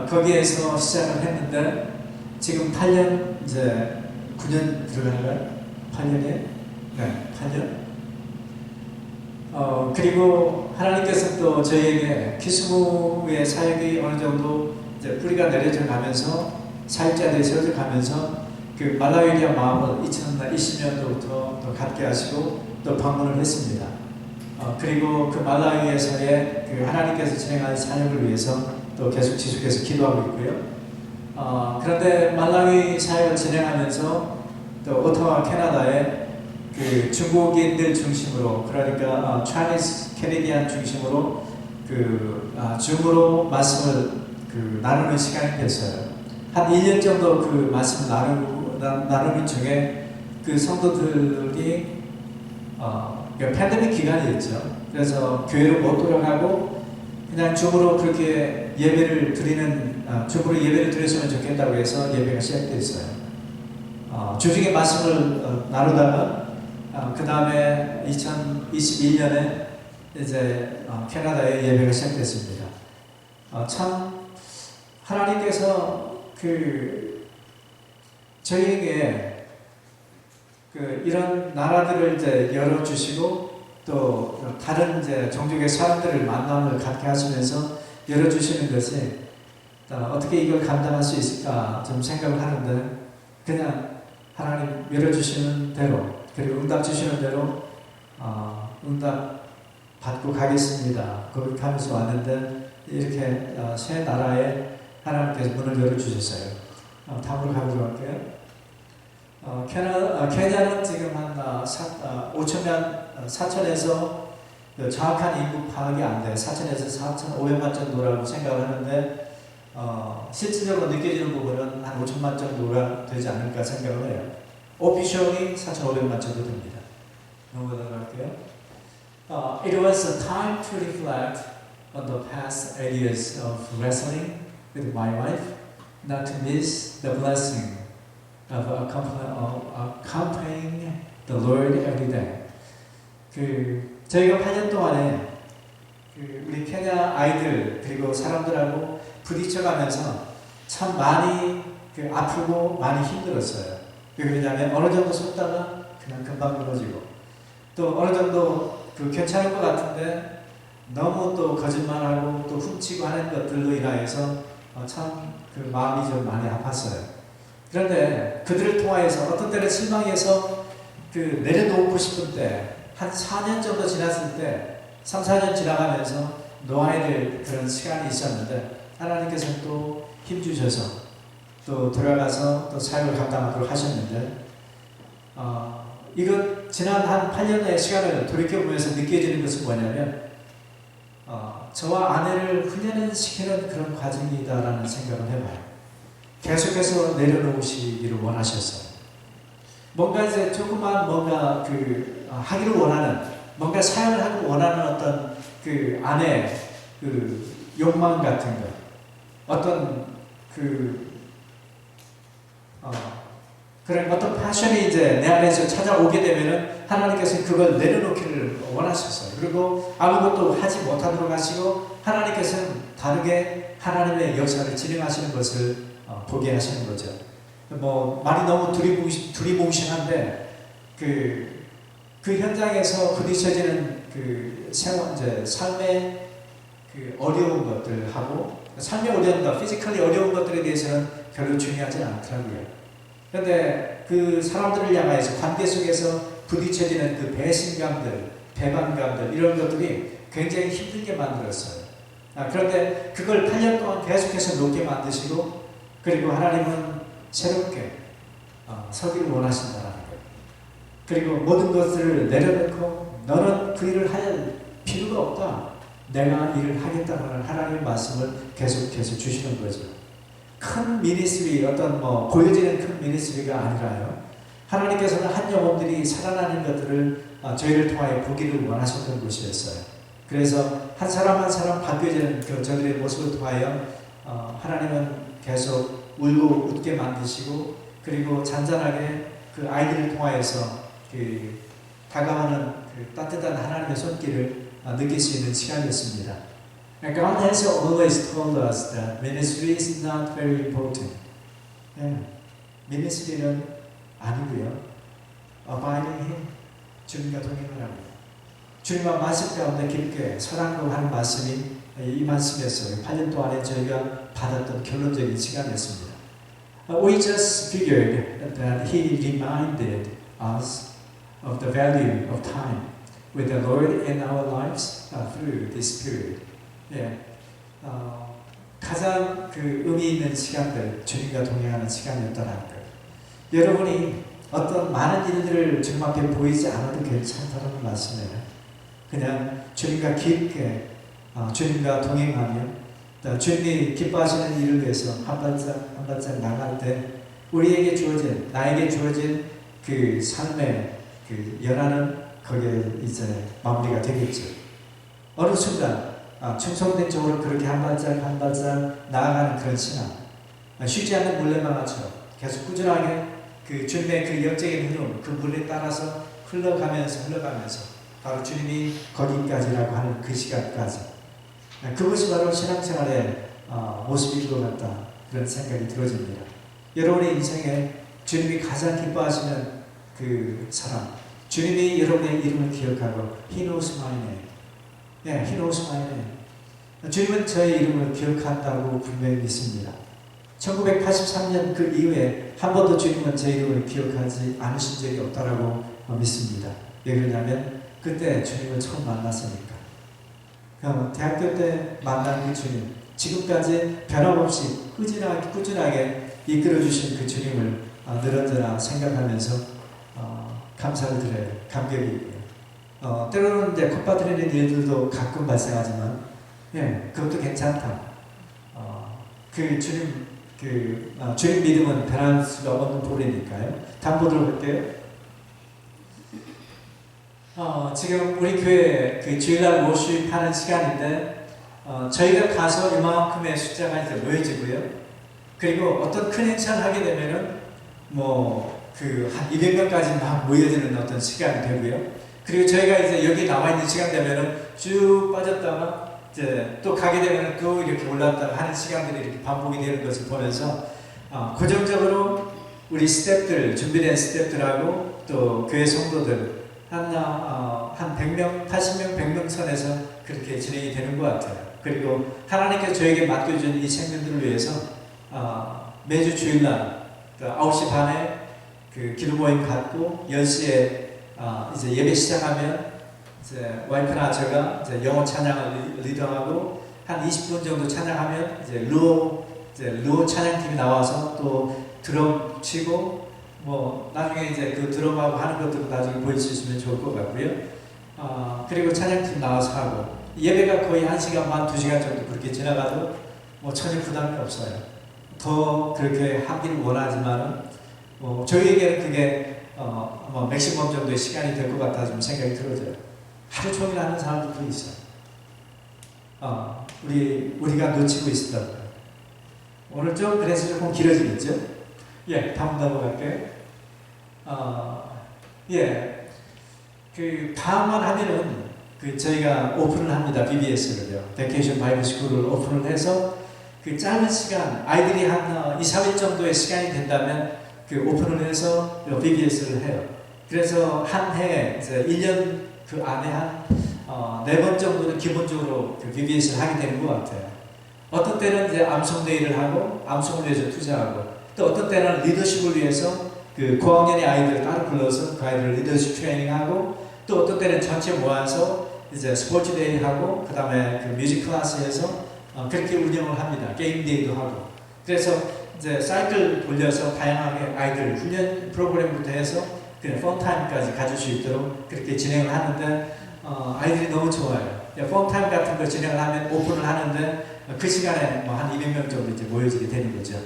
거기에서 시작을 했는데 지금 8년, 이제 9년 들어가나요? 8년이에요? 네, 8년. 그리고 하나님께서 또 저희에게 키스무의 사역이 어느 정도 이제 뿌리가 내려져 가면서 사역자들이 세워져 가면서 그 말라위에 대한 마음을 2020년도부터 또 갖게 하시고 또 방문을 했습니다. 그리고 그 말라위에서의 그 하나님께서 진행하는 사역을 위해서 또 계속 지속해서 기도하고 있고요. 그런데 말라위 사역을 진행하면서 또 오타와 캐나다에 그 중국인들 중심으로, 그러니까 Chinese Canadian 중심으로 그 줌으로 말씀을 그 나누는 시간이 됐어요. 한 1년 정도 그 말씀을 나누는 중에 그 성도들이 팬데믹 기간이었죠. 그래서 교회로 못 돌아가고 그냥 줌으로 그렇게 예배를 드리는 줌으로 예배를 드렸으면 좋겠다고 해서 예배가 시작됐어요. 주중에 말씀을 나누다가 그 다음에 2021년에 이제 캐나다에 예배가 시작됐습니다. 참 하나님께서 저희에게 이런 나라들을 이제 열어주시고 또 다른 이제 종족의 사람들을 만남을 갖게 하시면서 열어주시는 것이 어떻게 이걸 감당할 수 있을까 좀 생각을 하는데 그냥 하나님 열어주시는 대로 그리고 응답 주시는 대로 응답 받고 가겠습니다. 고백하면서 왔는데 이렇게 새 나라에 하나님께서 문을 열어주셨어요. 다음으로 가보도록 할게요. 케냐는 지금 한 4천에서 정확한 인구 파악이 안 돼요. 4천에서 4,500만 정도라고 생각을 하는데 실질적으로 느껴지는 부분은 한 5천만 정도가 되지 않을까 생각을 해요. 오피셜이 4,500만 정도 됩니다. 넘어가도록 할게요. It was a time to reflect on the past 8 years of wrestling with my wife, not to miss the blessing of accompanying the Lord every day. 저희가 8년 동안에 우리 케냐 아이들 그리고 사람들하고 부딪혀가면서 참 많이 아프고 많이 힘들었어요. 왜냐하면 어느 정도 속다가 그냥 금방 무너지고 또 어느 정도 괜찮은 것 같은데 너무 또 거짓말하고 또 훔치고 하는 것들로 인하여서 참 마음이 좀 많이 아팠어요. 그런데 그들을 통하여서 어떤 때는 실망해서 내려놓고 싶은 때 한 4년 정도 지났을 때 3, 4년 지나가면서 놓아야 될 그런 시간이 있었는데 하나님께서 또 힘주셔서 또 돌아가서 또 사역을 감당하도록 하셨는데 이것 지난 한 8년의 시간을 돌이켜보면서 느껴지는 것은 뭐냐면 저와 아내를 훈련시키는 그런 과정이다라는 생각을 해봐요. 계속해서 내려놓으시기를 원하셨어요. 뭔가 이제 조그만 뭔가 하기를 원하는 뭔가 사역을 하기 원하는 어떤 안에 욕망 같은 것 어떤 그런 어떤 패션이 이제 내 안에서 찾아오게 되면은 하나님께서 그걸 내려놓기를 원하셨어요. 그리고 아무것도 하지 못하도록 하시고 하나님께서는 다르게 하나님의 역사를 진행하시는 것을 보게 하시는 거죠. 말이 너무 두리뭉실한데 그 현장에서 부딪혀지는 삶의 어려운 것들하고 삶의 어려운 것, 피지컬리 어려운 것들에 대해서는 별로 중요하지 않더라고요. 그런데 그 사람들을 향하여서 관계 속에서 부딪혀지는 배신감들, 배반감들 이런 것들이 굉장히 힘들게 만들었어요. 그런데 그걸 8년 동안 계속해서 높게 만드시고 그리고 하나님은 새롭게 서기를 원하신다는 거예요. 그리고 모든 것들을 내려놓고 너는 그 일을 할 필요가 없다. 내가 일을 하겠다는 하나님의 말씀을 계속해서 주시는 거죠. 큰 미니스트리, 어떤 보여지는 큰 미니스트리가 아니라요. 하나님께서는 한 영혼들이 살아나는 것들을 저희를 통하여 보기를 원하셨던 것이었어요. 그래서 한 사람 한 사람 바뀌어지는 저들의 모습을 통하여 하나님은 계속 울고 웃게 만드시고 그리고 잔잔하게 아이들을 통하여서 다가오는 따뜻한 하나님의 손길을 느낄 수 있는 시간이었습니다. God has always told us that ministry is not very important. 미니스트리는 아니고요. Abiding Him, 주님과 동행하라고. 주님과 말씀 가운데 깊게 서랑고 하는 말씀이 이 말씀이었어요. 8년 동안에 저희가 받았던 결론적인 시간이었습니다. We just figured that He reminded us of the value of time with the Lord in our lives through this period. 가장 의미 있는 시간들, 주님과 동행하는 시간이었다는 거예요. 여러분이 어떤 많은 일들을 주님 앞에 보이지 않아도 괜찮다는 말씀이에요. 그냥 주님과 깊게 주님과 동행하며 주님이 기뻐하시는 일을 위해서 한 발짝 나갈 때 우리에게 주어진, 나에게 주어진 그 삶의 연한은 거기에 이제 마무리가 되겠죠. 어느 순간 충성된 쪽으로 그렇게 한 발짝 한 발짝 나아가는 그런 신앙, 쉬지 않는 물레방아처럼 계속 꾸준하게 그 주님의 그 영적인 흐름, 그 물에 따라서 흘러가면서 바로 주님이 거기까지라고 하는 그 시간까지, 그것이 바로 신앙생활의 모습일 것 같다, 그런 생각이 들어집니다. 여러분의 인생에 주님이 가장 기뻐하시는 그 사람, 주님이 여러분의 이름을 기억하고 He knows my name. He knows my name. 주님은 저의 이름을 기억한다고 분명히 믿습니다. 1983년 그 이후에 한 번도 주님은 제 이름을 기억하지 않으신 적이 없다라고 믿습니다. 왜 그러냐면 그때 주님을 처음 만났으니까. 대학교 때 만난 그 주님, 지금까지 변함없이 꾸준하게 이끌어주신 그 주님을 늘 언제나 생각하면서 감사를 드려요. 감격이고요. 때로는 이제 콧바트리는 일들도 가끔 발생하지만, 그것도 괜찮다. 그 주님, 주님 믿음은 변할 수가 없는 도리니까요. 다음 보도록 할게요. 지금 우리 교회 그 주일날 모집하는 시간인데, 저희가 가서 이만큼의 숫자가 이제 모여지고요. 그리고 어떤 큰 행사를 하게 되면은, 한 200명까지 막 모여지는 어떤 시간이 되고요. 그리고 저희가 이제 여기 나와 있는 시간 되면은 쭉 빠졌다가 이제 또 가게 되면은 또 이렇게 올랐다가 하는 시간들이 이렇게 반복이 되는 것을 보면서, 고정적으로 우리 스태프들, 준비된 스태프들하고 또 교회 성도들, 한 100명, 80명, 100명 선에서 그렇게 진행이 되는 것 같아요. 그리고 하나님께서 저에게 맡겨준 이 생명들을 위해서, 매주 주일날 9시 반에 그 기도 모임 갖고 10시에 이제 예배 시작하면 이제 와이프나 제가 이제 영어 찬양을 리더하고 한 20분 정도 찬양하면 이제 루어 찬양팀이 나와서 또 드럼 치고 나중에 이제 그 드럼하고 하는 것도 나중에 보여주시면 좋을 것 같고요. 그리고 찬양팀 나와서 하고 예배가 거의 1시간 반, 2시간 정도 그렇게 지나가도 전혀 부담이 없어요. 더 그렇게 하기를 원하지만은 저희에게는 그게 맥시멈 정도의 시간이 될 것 같아 좀 생각이 들어져요. 하루 종일 하는 사람들도 있어요. 우리가 놓치고 있었던 거예요. 오늘 좀 그래서 조금 길어지겠죠? 다음 넘어갈게요. 그 다음만 하면은 저희가 오픈을 합니다. BBS를요. 베케이션 바이블 스쿨을 오픈을 해서 그 짧은 시간, 아이들이 한 2, 3일 정도의 시간이 된다면 그 오픈을 해서 BBS를 해요. 그래서 한 해, 이제 1년 그 안에 한 4번 정도는 기본적으로 그 BBS를 하게 되는 것 같아요. 어떤 때는 이제 암송데이를 하고 암송을 위해서 투자하고, 또 어떤 때는 리더십을 위해서 그 고학년의 아이들을 따로 불러서 그 아이들을 리더십 트레이닝하고, 또 어떤 때는 전체 모아서 이제 스포츠데이 하고, 그 다음에 그 뮤직 클래스에서 그렇게 운영을 합니다. 게임데이도 하고. 그래서 이제 사이클 돌려서 다양하게 아이들 훈련 프로그램부터 해서 그냥 펀타임까지 가질 수 있도록 그렇게 진행을 하는데, 아이들이 너무 좋아요. 펀타임 같은 거 진행을 하면 오픈을 하는데 그 시간에 한 200명 정도 이제 모여지게 되는 거죠.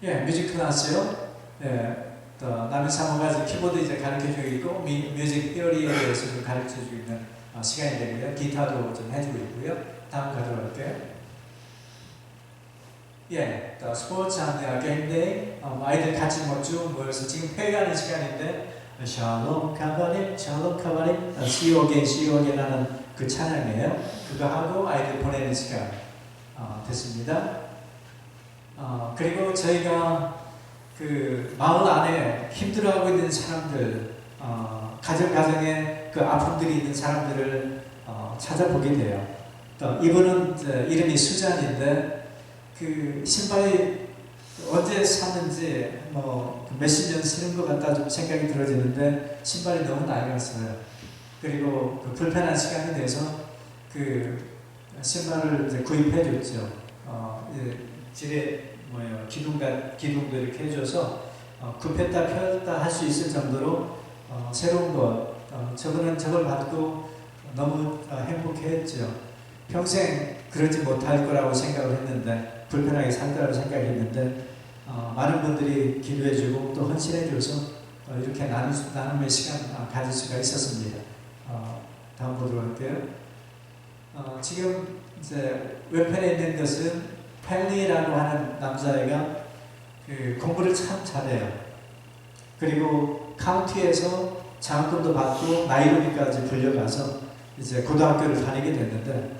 뮤직 클래스요. 또 남의 사모가지 키보드 이제 가르쳐주고 있고, 뮤직 티어리에 대해서도 가르쳐주고 있는 시간이 되고요. 기타도 좀 해주고 있고요. 다음 가도록 할게요. 또 스포츠 한 게임데이, 아이들 같이 쭉 모여서 지금 회의하는 시간인데, 샬롬 카바님, 샬롬 카바님, See you again, see you again 하는 그 찬양이에요. 그거 하고 아이들 보내는 시간 됐습니다. 그리고 저희가 그 마을 안에 힘들어하고 있는 사람들, 가정에 그 아픔들이 있는 사람들을 찾아보게 돼요. 또 이분은 이름이 수잔인데, 그 신발이 언제 샀는지 몇십 년 쓰는 것 같다 좀 생각이 들어지는데, 신발이 너무 낡았어요. 그리고 그 불편한 시간이 돼서 그 신발을 이제 구입해 줬죠. 지뢰 기둥도 이렇게 해줘서 굽혔다 폈다 할 수 있을 정도로 새로운 것, 저걸 받고 너무 행복해했죠. 평생 그러지 못할 거라고 생각을 했는데, 불편하게 살 거라고 생각했는데, 많은 분들이 기도해주고 또 헌신해줘서 이렇게 나눔의 시간 가질 수가 있었습니다. 다음 보도록 할게요. 지금 이제 왼편에 있는 것은 펠리라고 하는 남자애가 그 공부를 참 잘해요. 그리고 카운티에서 장학금도 받고 나이로비까지 불려가서 이제 고등학교를 다니게 됐는데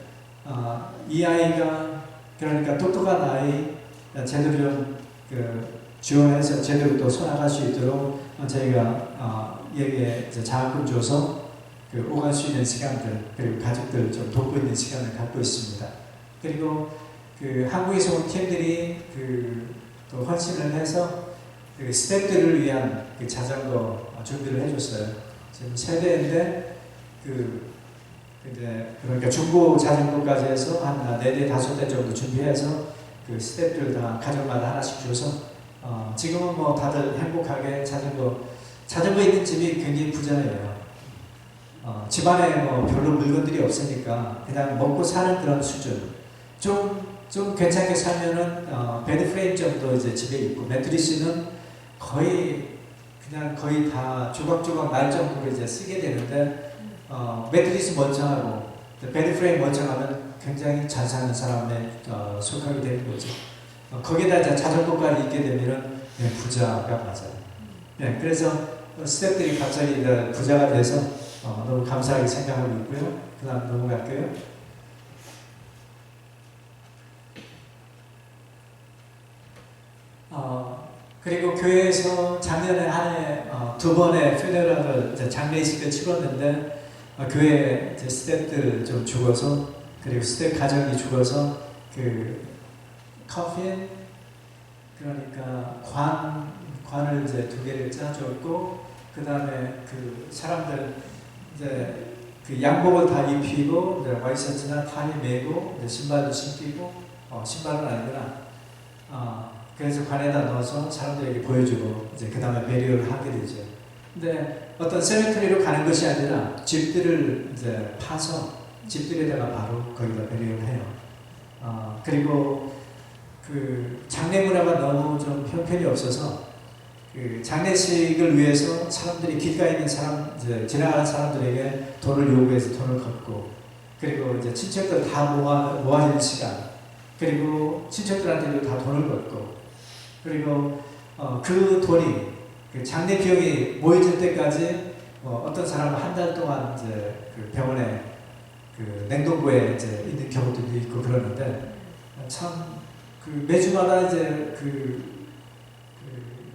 이 아이가 그러니까 똑똑한 아이 제대로 좀 지원해서 제대로 또 손아갈 수 있도록 저희가 얘에게 장학금 줘서 오갈 수 있는 시간들 그리고 가족들 좀 돕고 있는 시간을 갖고 있습니다. 그리고 한국에서 온 팀들이 또 헌신을 해서 스태프들을 위한 자전거 준비를 해줬어요. 지금 세대인데 그러니까 중고 자전거까지 해서 한 4대 5대 정도 준비해서 스태프들 다 가족마다 하나씩 줘서 지금은 뭐 다들 행복하게 자전거 있는 집이 굉장히 부자예요. 집안에 뭐 별로 물건들이 없으니까 그냥 먹고 사는 그런 수준. 좀 괜찮게 살면은 베드 프레임 정도 이제 집에 있고 매트리스는 거의 다 조각조각 날 정도로 이제 쓰게 되는데 매트리스 멀쩡하고 베드 프레임 멀쩡하면 굉장히 잘 사는 사람에 속하게 되는 거죠. 거기에다 이제 자전거까지 있게 되면은 부자가 맞아요. 네, 그래서 스태프들이 갑자기 부자가 돼서 너무 감사하게 생각하고 있고요. 그 다음 넘어갈게요. 그리고 교회에서 작년에 한 해 2번의 퓨네럴을 장례식을 치렀는데 교회 스태프들 좀 죽어서 그리고 스태프 가정이 죽어서 커핀 그러니까 관을 이제 2개를 짜줬고 그 다음에 사람들 이제 양복을 다 입히고 와이셔츠나 타이 메고 신발도 신기고 신발은 아니구나. 그래서 관에다 넣어서 사람들에게 보여주고 이제 그 다음에 베리어를 하게 되죠. 근데 어떤 세메터리로 가는 것이 아니라 집들을 이제 파서 집들에다가 바로 거기다 베리어를 해요. 그리고 장례 문화가 너무 좀 형편이 없어서 장례식을 위해서 사람들이 길가에 있는 이제 지나가는 사람들에게 돈을 요구해서 돈을 걷고 그리고 이제 친척들 다 모아지는 시간 그리고 친척들한테도 다 돈을 걷고 그리고 그 돈이 장례 비용이 모여질 때까지 어떤 사람은 한 달 동안 이제 병원에 냉동고에 이제 있는 경우도 있고 그러는데 참 매주마다 이제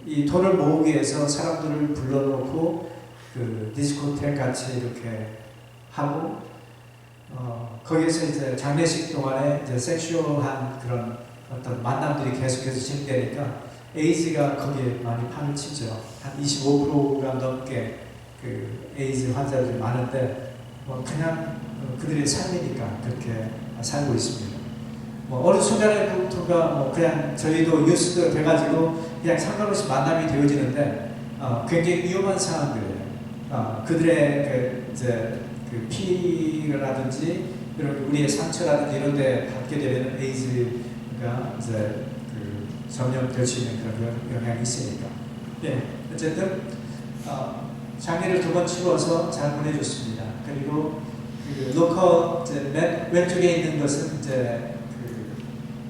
이 돈을 모으기 위해서 사람들을 불러놓고 디스코텍 같이 이렇게 하고 거기에서 이제 장례식 동안에 이제 섹슈얼한 그런 어떤 만남들이 계속해서 진행되니까 에이즈가 거기에 많이 판을 치죠. 한 25%가 넘게 에이즈 환자들이 많은데 그냥 그들의 삶이니까 그렇게 살고 있습니다. 어느 순간에부터가 그냥 저희도 뉴스도 돼가지고 그냥 상관없이 만남이 되어지는데 굉장히 위험한 상황들이에요. 그들의 이제 피라든지 이런 우리의 상처라든지 이런 데 받게 되면 에이즈가 이제 전염될 수 있는 그런 영향이 있으니까. 네, 어쨌든 장례를 2번 치러서 잘 보내줬습니다. 그리고 로컬 맨 왼쪽에 있는 것은 이제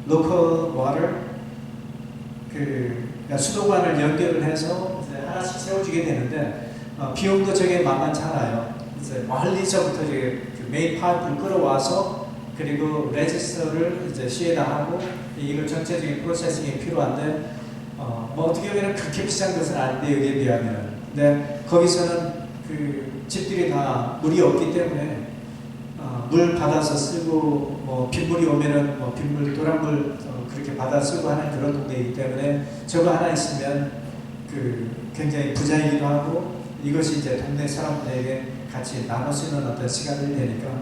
로컬 워터 수도관을 연결을 해서 이제 하나씩 세워주게 되는데 비용도 저게 만만치 않아요. 이제 멀리서부터 이제 메인 파이프를 끌어와서 그리고 레지스터를 이제 시에다 하고 이걸 전체적인 프로세싱이 필요한데 어떻게 보면 그렇게 비싼 것은 아닌데 여기에 비하면 근데 거기서는 집들이 다 물이 없기 때문에 물 받아서 쓰고 빗물이 오면은 빗물 또랑물 그렇게 받아 쓰고 하는 그런 동네이기 때문에 저거 하나 있으면 굉장히 부자이기도 하고 이것이 이제 동네 사람들에게 같이 나눠 쓰는 어떤 시간이 되니까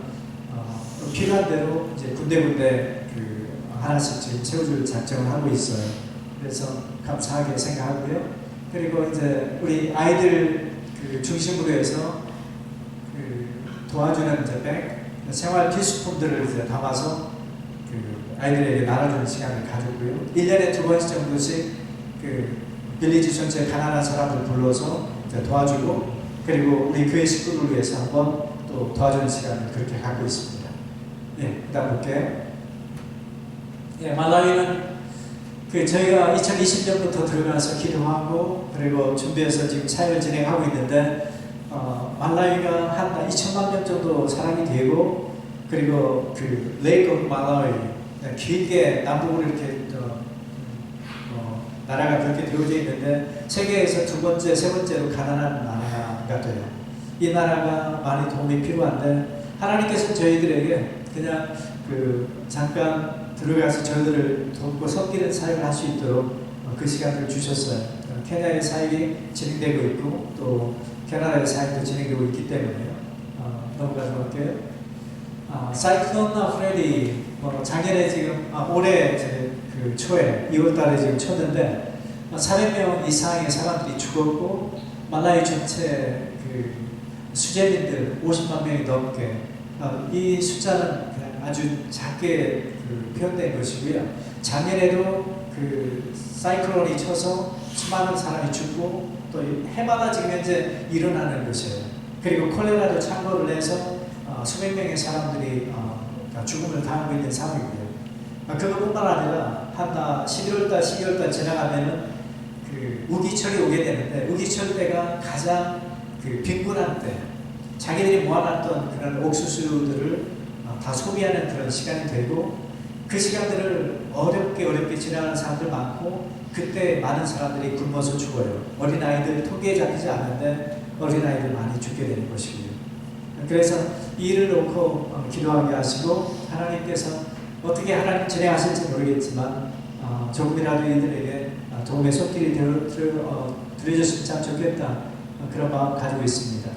필요한 대로 이제 군데군데 하나씩 지금 채워줄 작정을 하고 있어요. 그래서 감사하게 생각하고요. 그리고 이제 우리 아이들 중심으로 해서 도와주는 이제 백 생활 필수품들을 이제 담아서 아이들에게 나눠주는 시간을 가졌고요. 1년에 2번씩 정도씩 빌리지 전체 가난한 사람들 불러서 이제 도와주고 그리고 우리 교회 식구를 위해서 한번 또 도와주는 시간을 그렇게 갖고 있습니다. 예, 그다음 볼게요. 예, 말라위는 저희가 2020년부터 들어가서 기도하고 그리고 준비해서 지금 사역을 진행하고 있는데 말라위가 한 2천만 명 정도 사람이 되고 그리고 그 레이크 오브 말라위 길게 남북으로 이렇게 나라가 그렇게 되어져 있는데 세계에서 두 번째, 세 번째로 가난한 나라가 돼요. 이 나라가 많이 도움이 필요한데 하나님께서 저희들에게 그냥 잠깐 들어가서 저희들을 돕고 섬기는 사역을 할 수 있도록 그 시간을 주셨어요. 케냐의 사역이 진행되고 있고 또 캐나다의 사역도 진행되고 있기 때문에요. 넘어가도록 할게요. 사이클론 프레디 작년에 지금 올해 그 초에 2월달에 지금 쳤는데 400명 이상의 사람들이 죽었고 말라위 전체 그 수재민들 50만 명이 넘게 이 숫자는 그냥 아주 작게 표현된 것이고요. 작년에도 그 사이클론이 쳐서 수많은 사람이 죽고 또 해마다 지금 현재 일어나는 것이에요. 그리고 콜레라도 창궐을 해서 수백 명의 사람들이 죽음을 당하고 있는 상황이고요. 그것뿐만 아니라 한 11월달, 12월달 지나가면은 그 우기철이 오게 되는데 우기철 때가 가장 그 빈곤한 때, 자기들이 모아놨던 그런 옥수수들을 다 소비하는 그런 시간이 되고 그 시간들을 어렵게 지나가는 사람들 많고 그때 많은 사람들이 굶어서 죽어요. 어린아이들 통계에 잡히지 않는데 어린아이들 많이 죽게 되는 것이고요. 그래서 이 일을 놓고 기도하게 하시고 하나님께서 어떻게 하나님 진행하실지 모르겠지만 조금이라도 이들에게 도움의 손길이 들어줬으면 참 좋겠다 그런 마음 가지고 있습니다.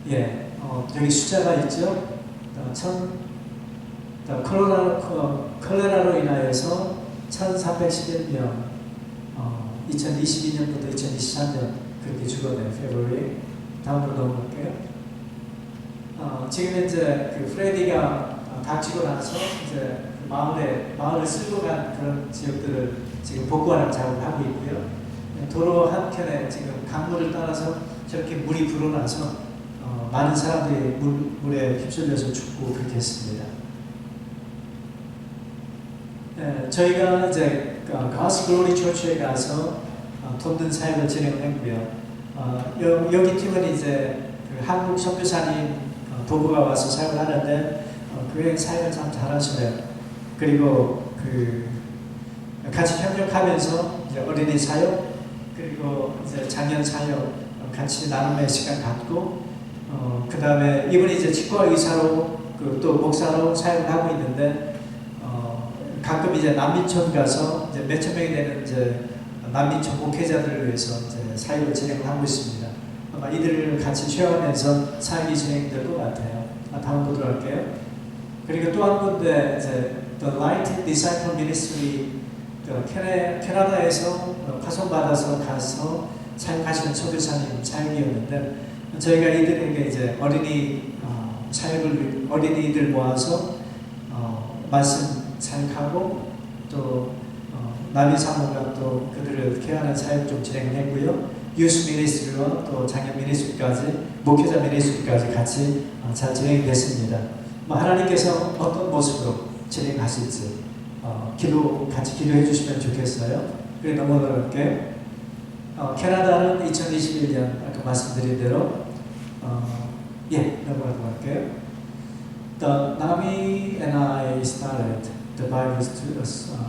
예, 여기 숫자가 있죠. 콜레라로 인하여서 1,311명 2022년부터 2023년 그렇게 죽었네요. 페브루아리. 다음으로 넘어갈게요. 지금 이제 그 프레디가 다치고 나서 이제 마을을 쓸고 간 그런 지역들을 지금 복구하는 작업을 하고 있고요. 도로 한켠에 지금 강물을 따라서 저렇게 물이 불어나서 많은 사람들이 물에 휩쓸려서 죽고 그렇게 했습니다. 저희가 이제 가스 글로리 처치에 가서 돕는 사역을 진행을 했고요. 여기 팀은 이제 그 한국 선교사님 부부가 와서 사역을 하는데 교회 사역을 참 잘하시네요. 그리고 같이 협력하면서 이제 어린이 사역 그리고 이제 장년 사역 같이 나눔의 시간 갖고 그 다음에 이분이 이제 치과 의사로 또 목사로 사역을 하고 있는데 가끔 이제 난민촌 가서 이제 몇천 명이 되는 이제 난민촌 목회자들을 위해서 이제 사역을 진행을 하고 있습니다. 아마 이들을 같이 쉐어하면서 사역이 진행될 것 같아요. 다음 보도록 할게요. 그리고 또 한 군데 이제 The Light Disciple Ministry 캐나다에서 파송받아서 가서 사역하시는 선교사님 사역이었는데 저희가 이들에게 이제 어린이들 모아서 말씀 사역하고 또 남이 사모가 또 그들을 케어하는 사역 좀 진행을 했고요. 유스 미니스트리와 또 장년 미니스트리까지 목회자 미니스트리까지 같이 잘 진행이 됐습니다. 하나님께서 어떤 모습으로 진행하실지 같이 기도해 주시면 좋겠어요. 그래 넘어갈게요. 캐나다는 2021년 아까 말씀드린 대로 넘어가도록 할게요. Nami and I started the Bible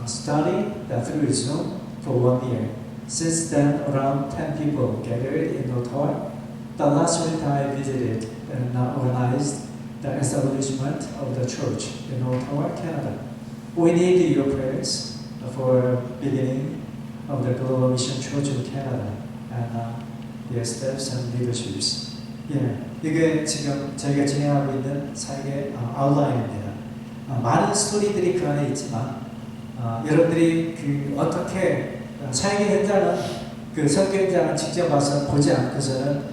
study through Zoom for 1 year. Since then, around 10 people gathered in Ottawa. The last week I visited and organized the establishment of the church in Ottawa, Canada. We need your prayers for beginning of the Global Mission Church in Canada and your steps and leaderships. 이게 지금 저희가 진행하고 있는 사역의 아웃라인입니다. 많은 스토리들이 그 안에 있지만 여러분들이 어떻게 사역의 현장은 선교 현장을 직접 와서 보지 않고서는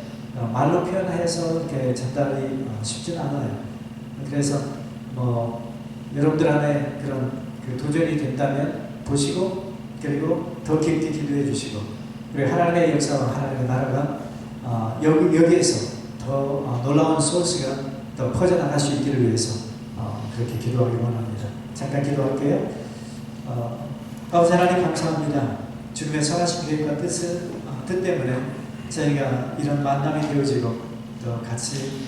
말로 표현해서 이렇게 전달이 쉽지는 않아요. 그래서 여러분들 안에 그런 도전이 된다면 보시고 그리고 더 깊게 기도해 주시고 그리고 하나님의 역사와 하나님의 나라가 여기에서 더 놀라운 소스가 더 퍼져나갈 수 있기를 위해서 그렇게 기도하기 원합니다. 잠깐 기도할게요. 아버지 하나님 감사합니다. 주님의 선하신 계획과 뜻 때문에 저희가 이런 만남이 되어지고 또 같이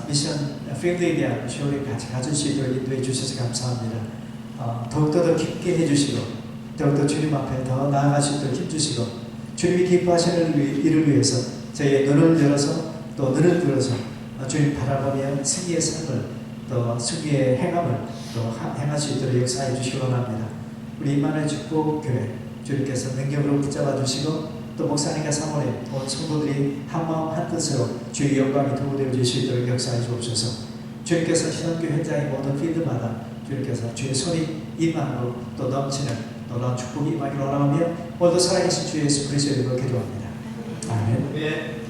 미션 필드에 대한 쇼를 같이 가질 수 있도록 인도해 주셔서 감사합니다. 더욱더 더 깊게 해주시고 더욱더 주님 앞에 더 나아갈 수 있도록 힘주시고 주님이 기뻐하시는 일을 위해서 저희의 눈을 열어서 또 눈을 들어서 주님 바라보며 승리의 삶을 또 승리의 행함을 또 행할 수 있도록 역사해 주시기 원합니다. 우리 임마누엘 축복교회 주님께서 능력으로 붙잡아 주시고 또 목사님과 사모님 온 성도들이 한마음 한뜻으로 주의 영광이 도구되어 주실 수 있도록 역사해 주옵소서. 주님께서 신앙교회 현장의 모든 필드마다 주님께서 주의 손이 임함으로 또 넘치는 놀라운 축복이 임하기를 원하며 오늘도 살아계신 주 예수 그리스도의 이름으로 기도합니다. 아멘. 예.